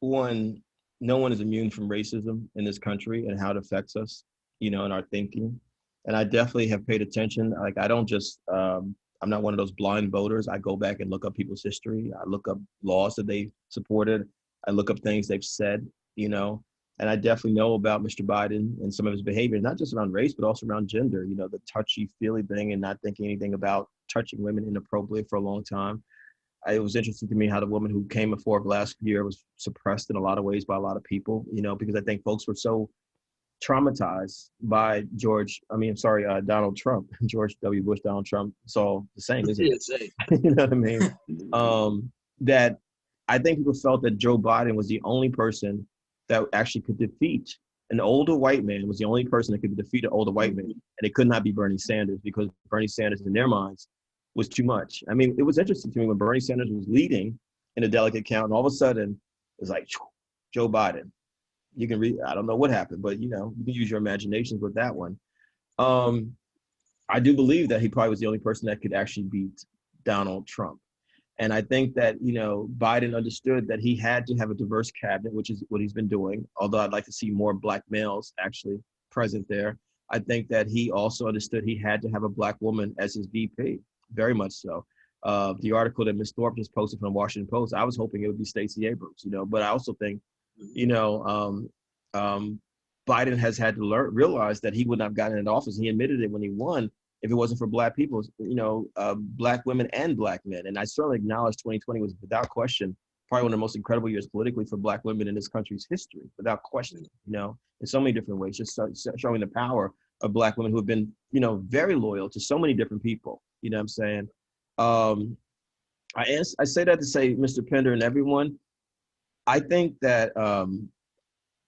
no one is immune from racism in this country and how it affects us, you know, in our thinking. And I definitely have paid attention. Like, I don't just, I'm not one of those blind voters. I go back and look up people's history. I look up laws that they supported. I look up things they've said, you know, and I definitely know about Mr. Biden and some of his behavior, not just around race, but also around gender, you know, the touchy-feely thing and not thinking anything about touching women inappropriately for a long time. It was interesting to me how the woman who came before last year was suppressed in a lot of ways by a lot of people, you know, because I think folks were so traumatized by Donald Trump, George W. Bush, Donald Trump. It's all the same, isn't it? You know what I mean? That I think people felt that Joe Biden was the only person that actually could defeat an older white man, was the only person that could defeat an older white man. And it could not be Bernie Sanders, because Bernie Sanders, in their minds, was too much. I mean, it was interesting to me when Bernie Sanders was leading in a delegate count, and all of a sudden it was like Joe Biden. You can read, I don't know what happened, but you know, you can use your imaginations with that one. I do believe that he probably was the only person that could actually beat Donald Trump. And I think that, you know, Biden understood that he had to have a diverse cabinet, which is what he's been doing. Although I'd like to see more black males actually present there. I think that he also understood he had to have a black woman as his VP, very much so. The article that Ms. Thorpe just posted from the Washington Post, I was hoping it would be Stacey Abrams, you know, but I also think, you know, Biden has had to realize that he would not have gotten into office. He admitted it when he won if it wasn't for black people, you know, black women and black men. And I certainly acknowledge 2020 was without question probably one of the most incredible years politically for black women in this country's history, without question, you know, in so many different ways, just showing the power of black women who have been, you know, very loyal to so many different people. You know what I'm saying? I say that to say, Mr. Pender and everyone, I think that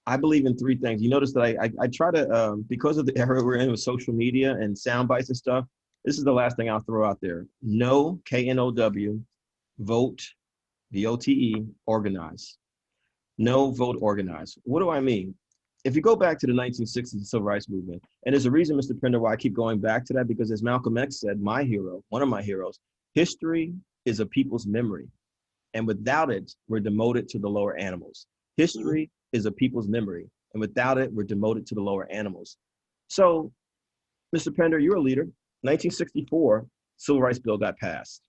I believe in three things. You notice that I try to, because of the era we're in with social media and sound bites and stuff, this is the last thing I'll throw out there. No, K-N-O-W, vote, V-O-T-E, organize. No, vote, organize. What do I mean? If you go back to the 1960s civil rights movement, and there's a reason, Mr. Pender, why I keep going back to that, because as Malcolm X said, my hero, one of my heroes, history is a people's memory. And without it, we're demoted to the lower animals. History is a people's memory. And without it, we're demoted to the lower animals. So, Mr. Pender, you're a leader. 1964, Civil Rights Bill got passed.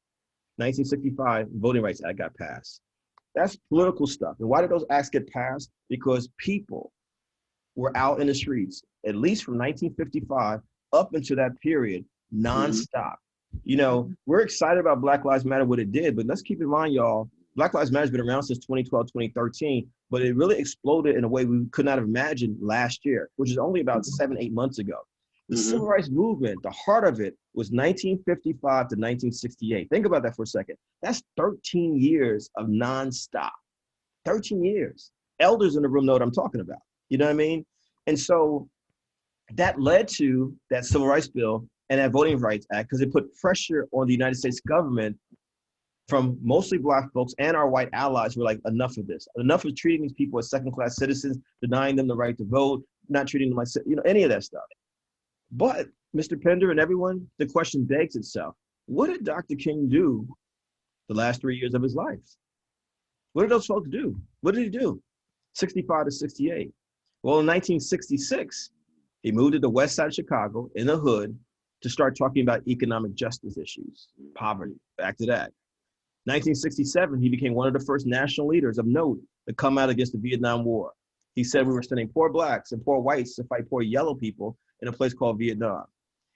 1965, Voting Rights Act got passed. That's political stuff. And why did those acts get passed? Because people were out in the streets, at least from 1955 up into that period, nonstop. You know, we're excited about Black Lives Matter, what it did, but let's keep in mind, y'all, Black Lives Matter has been around since 2012, 2013, but it really exploded in a way we could not have imagined last year, which is only about 7-8 months ago. The civil rights movement, the heart of it was 1955 to 1968. Think about that for a second. That's 13 years of nonstop, 13 years. Elders in the room know what I'm talking about. You know what I mean? And so that led to that Civil Rights Bill and that Voting Rights Act, because it put pressure on the United States government from mostly Black folks and our white allies who were like, enough of this. Enough of treating these people as second-class citizens, denying them the right to vote, not treating them like, you know, any of that stuff. But Mr. Pender and everyone, the question begs itself, what did Dr. King do the last 3 years of his life? What did those folks do? What did he do? 65 to 68. Well, in 1966, he moved to the west side of Chicago in the hood to start talking about economic justice issues, poverty, back to that. 1967, he became one of the first national leaders of note to come out against the Vietnam War. He said we were sending poor blacks and poor whites to fight poor yellow people in a place called Vietnam.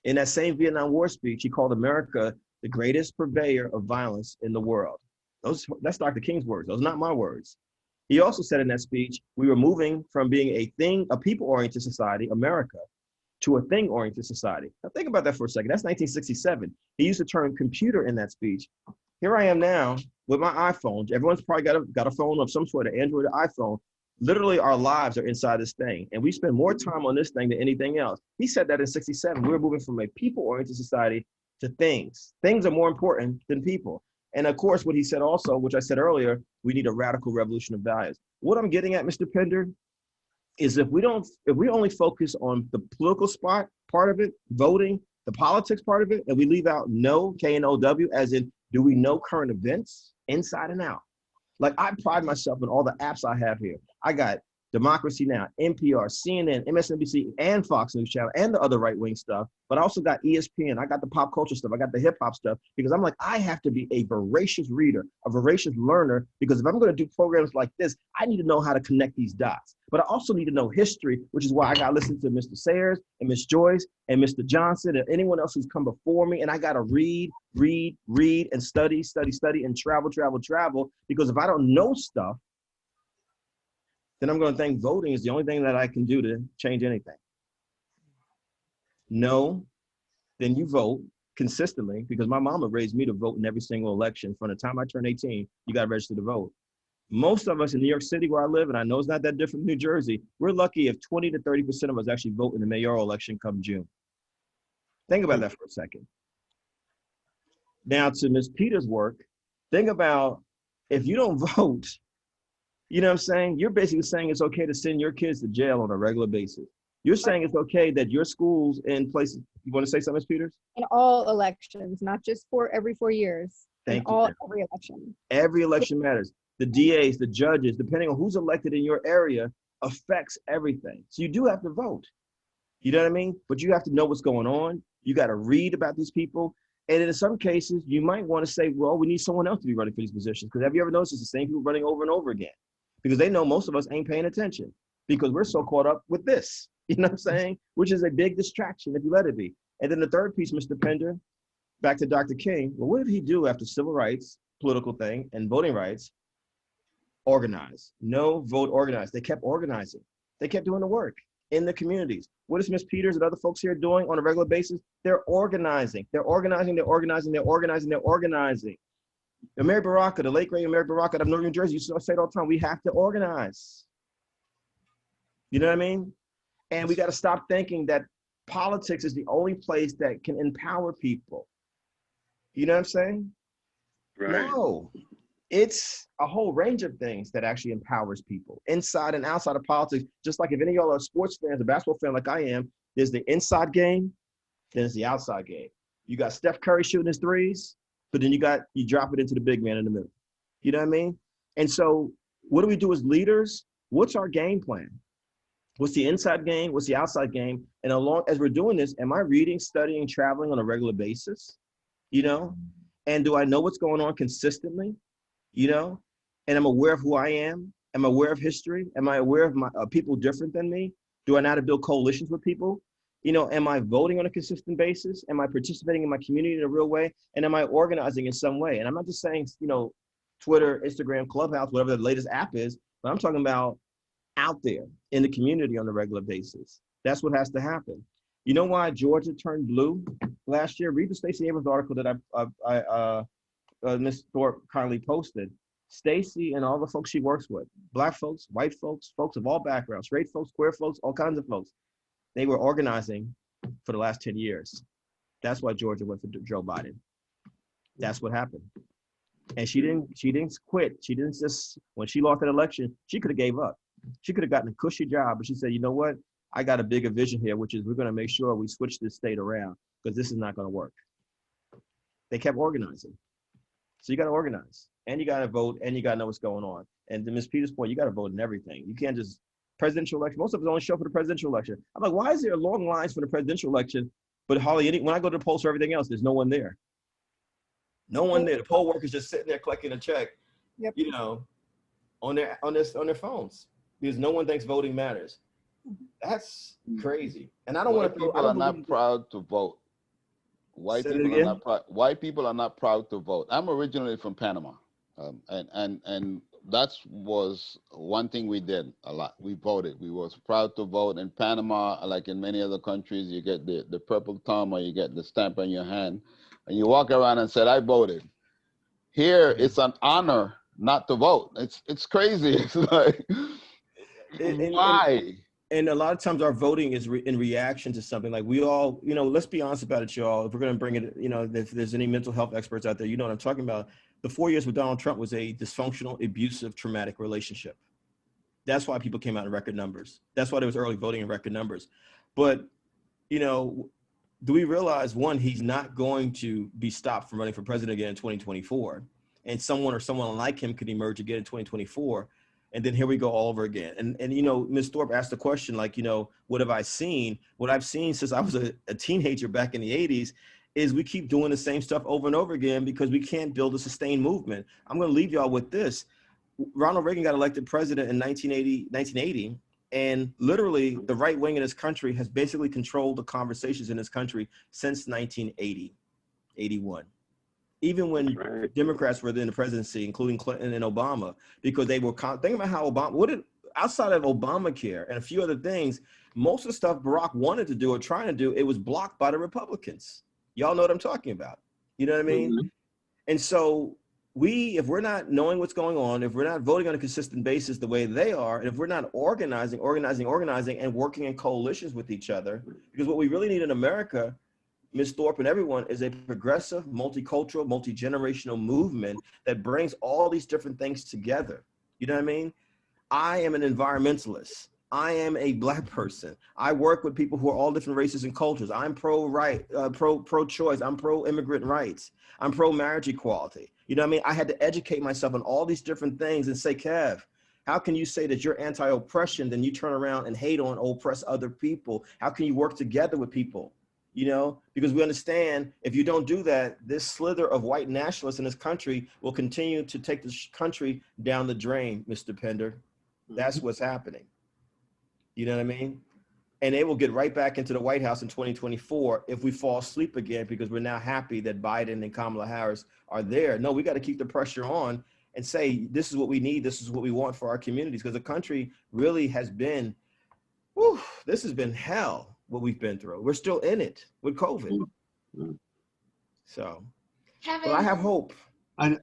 In that same Vietnam War speech, he called America the greatest purveyor of violence in the world. That's Dr. King's words, those are not my words. He also said in that speech, we were moving from being a people-oriented society, America, to a thing-oriented society. Now think about that for a second. That's 1967. He used the term computer in that speech. Here I am now with my iPhone. Everyone's probably got a phone of some sort, an Android or iPhone. Literally, our lives are inside this thing. And we spend more time on this thing than anything else. He said that in 67. We were moving from a people-oriented society to things. Things are more important than people. And of course, what he said also, which I said earlier, we need a radical revolution of values. What I'm getting at, Mr. Pender, is if we only focus on the political part of it, voting, the politics part of it, and we leave out no, K-N-O-W, as in, do we know current events inside and out? Like, I pride myself in all the apps I have here. I got Democracy Now!, NPR, CNN, MSNBC, and Fox News Channel, and the other right-wing stuff. But I also got ESPN. I got the pop culture stuff. I got the hip-hop stuff, because I'm like, I have to be a voracious reader, a voracious learner, because if I'm going to do programs like this, I need to know how to connect these dots. But I also need to know history, which is why I got to listen to Mr. Sayers and Ms. Joyce and Mr. Johnson and anyone else who's come before me. And I got to read, and study, and travel. Because if I don't know stuff, then I'm going to think voting is the only thing that I can do to change anything. No, then you vote consistently, because my mama raised me to vote in every single election. From the time I turned 18, you got to register to vote. Most of us in New York City, where I live, and I know it's not that different from New Jersey, we're lucky if 20 to 30% of us actually vote in the mayoral election come June. Think about that for a second. Now to Ms. Peters' work, think about if you don't vote, you know what I'm saying? You're basically saying it's okay to send your kids to jail on a regular basis. You're saying it's okay that your schools and places, you want to say something, Ms. Peters? In all elections, not just for every 4 years. Thank in you. Every election. Every election matters. The DAs, the judges, depending on who's elected in your area, affects everything. So you do have to vote. You know what I mean? But you have to know what's going on. You got to read about these people. And in some cases, you might want to say, well, we need someone else to be running for these positions. Because have you ever noticed it's the same people running over and over again? Because they know most of us ain't paying attention because we're so caught up with this, you know what I'm saying? Which is a big distraction if you let it be. And then the third piece, Mr. Pender, back to Dr. King, well, what did he do after civil rights, political thing, and voting rights? Organize. No, vote, organize. They kept organizing. They kept doing the work in the communities. What is Ms. Peters and other folks here doing on a regular basis? They're organizing. They're organizing. They're organizing. They're organizing. They're organizing. Mary Baraka, the late great Mary Baraka of Northern New Jersey, used to say it all the time, we have to organize. You know what I mean? And we got to stop thinking that politics is the only place that can empower people. You know what I'm saying? Right. No, it's a whole range of things that actually empowers people inside and outside of politics. Just like if any of y'all are sports fans, a basketball fan like I am, there's the inside game, then there's the outside game. You got Steph Curry shooting his threes, but then you drop it into the big man in the middle. You know what I mean? And so what do we do as leaders? What's our game plan? What's the inside game? What's the outside game? And along as we're doing this, am I reading, studying, traveling on a regular basis? You know? And do I know what's going on consistently? You know? And I'm aware of who I am? Am I aware of history? Am I aware of my people different than me? Do I know how to build coalitions with people? You know, am I voting on a consistent basis? Am I participating in my community in a real way? And am I organizing in some way? And I'm not just saying, you know, Twitter, Instagram, Clubhouse, whatever the latest app is, but I'm talking about out there in the community on a regular basis. That's what has to happen. You know why Georgia turned blue last year? Read the Stacey Abrams article that Ms. Thorpe kindly posted. Stacey and all the folks she works with, Black folks, white folks, folks of all backgrounds, straight folks, queer folks, all kinds of folks, they were organizing for the last 10 years. That's why Georgia went for Joe Biden. That's what happened. And she didn't quit. She didn't just, when she lost that election, she could have gave up. She could have gotten a cushy job, but she said, you know what? I got a bigger vision here, which is we're going to make sure we switch this state around because this is not going to work. They kept organizing. So you got to organize and you got to vote and you got to know what's going on. And to Ms. Peters' point, you got to vote in everything. You can't just presidential election. Most of us only show up for the presidential election. I'm like, why is there long lines for the presidential election, but hardly any, when I go to the polls for everything else, there's no one there. No one there. The poll workers just sitting there collecting a check, Yep. you know, on their phones because no one thinks voting matters. That's crazy. And I don't want to. People are not proud to vote. White people are not proud to vote. I'm originally from Panama, and that was one thing we did a lot. We voted. We was proud to vote. In Panama, like in many other countries, you get the purple thumb or you get the stamp on your hand, and you walk around and said, "I voted." Here, it's an honor not to vote. It's crazy. It's like, why? And a lot of times our voting is in reaction to something. Like we all, you know, let's be honest about it, y'all. If we're going to bring it, you know, if there's any mental health experts out there, you know what I'm talking about. The 4 years with Donald Trump was a dysfunctional, abusive, traumatic relationship. That's why people came out in record numbers. That's why there was early voting in record numbers. But, you know, do we realize, one, he's not going to be stopped from running for president again in 2024. And someone like him could emerge again in 2024. And then here we go all over again. And you know, Ms. Thorpe asked the question, like, you know, what have I seen? What I've seen since I was a teenager back in the 80s is we keep doing the same stuff over and over again because we can't build a sustained movement. I'm going to leave y'all with this. Ronald Reagan got elected president in 1980, and literally the right wing in this country has basically controlled the conversations in this country since 1980, 81. Even when Democrats were in the presidency, including Clinton and Obama, because they were thinking about how outside of Obamacare and a few other things, most of the stuff Barack wanted to do or trying to do, it was blocked by the Republicans. Y'all know what I'm talking about. You know what I mean? Mm-hmm. And so if we're not knowing what's going on, if we're not voting on a consistent basis the way they are, and if we're not organizing and working in coalitions with each other, because what we really need in America Ms. Thorpe and everyone, is a progressive, multicultural, multi-generational movement that brings all these different things together. You know what I mean? I am an environmentalist. I am a Black person. I work with people who are all different races and cultures. I'm pro-choice. I'm pro-immigrant rights. I'm pro-marriage equality. You know what I mean? I had to educate myself on all these different things and say, Kev, how can you say that you're anti-oppression, then you turn around and hate on or oppress other people? How can you work together with people? You know, because we understand if you don't do that, this slither of white nationalists in this country will continue to take this country down the drain, Mr. Pender. That's what's happening. You know what I mean? And they will get right back into the White House in 2024 if we fall asleep again, because we're now happy that Biden and Kamala Harris are there. No, we got to keep the pressure on and say, this is what we need. This is what we want for our communities, because the country really has been, whew, this has been hell. What we've been through. We're still in it with COVID. So, Kevin, but I have hope. I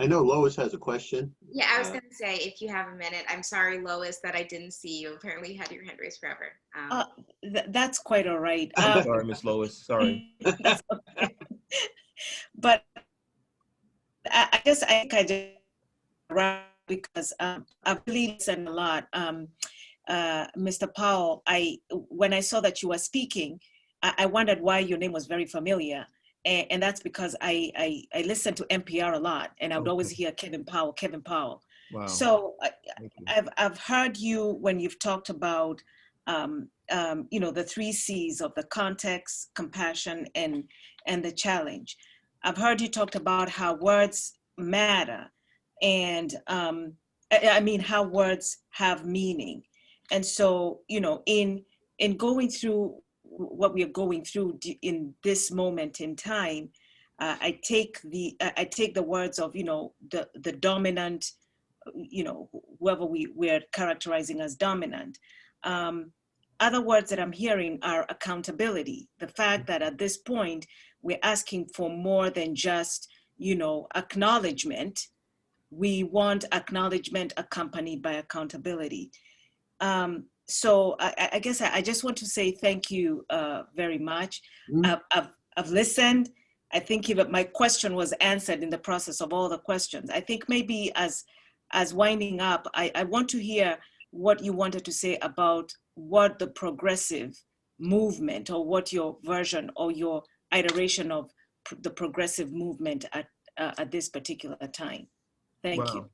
know Lois has a question. Yeah, I was going to say, if you have a minute, I'm sorry, Lois, that I didn't see you. Apparently you had your hand raised forever. That's quite all right. Sorry, Miss Lois, sorry. That's okay. But I just because I really listen a lot. Mr. Powell, when I saw that you were speaking, I wondered why your name was very familiar. And that's because I listen to NPR a lot, and I would always hear Kevin Powell. Wow. So I've heard you when you've talked about, the 3 C's of the context, compassion, and the challenge. I've heard you talked about how words matter, and how words have meaning. And so, in going through what we are going through in this moment in time, I take the words of, the dominant, whoever we're characterizing as dominant. Other words that I'm hearing are accountability. The fact that at this point, we're asking for more than just, acknowledgement. We want acknowledgement accompanied by accountability. So I guess I just want to say thank you very much. I've listened. I think even my question was answered in the process of all the questions. I think maybe as winding up, I want to hear what you wanted to say about what the progressive movement, or what your version or your iteration of the progressive movement at this particular time. Thank you.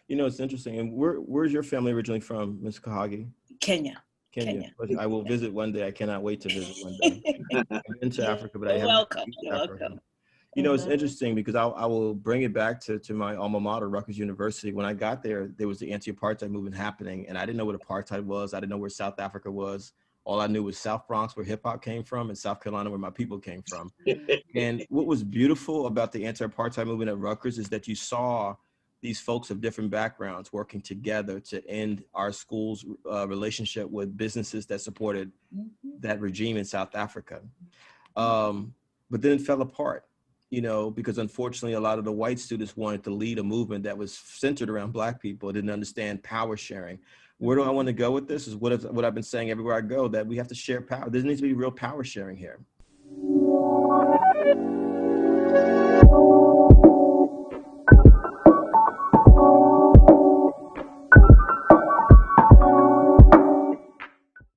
It's interesting. And where's your family originally from, Ms. Kahagi? Kenya. I will visit one day. I cannot wait to visit one day. I've been to Africa, but I haven't welcome. been to Africa. It's interesting because I will bring it back to my alma mater, Rutgers University. When I got there was the anti-apartheid movement happening, and I didn't know what apartheid was. I didn't know where South Africa was. All I knew was South Bronx, where hip hop came from, and South Carolina, where my people came from. And what was beautiful about the anti-apartheid movement at Rutgers is that you saw these folks of different backgrounds working together to end our school's relationship with businesses that supported that regime in South Africa. But then it fell apart, because unfortunately a lot of the white students wanted to lead a movement that was centered around Black people, didn't understand power sharing. Where do I want to go with this is what I've been saying everywhere I go, that we have to share power. There needs to be real power sharing here.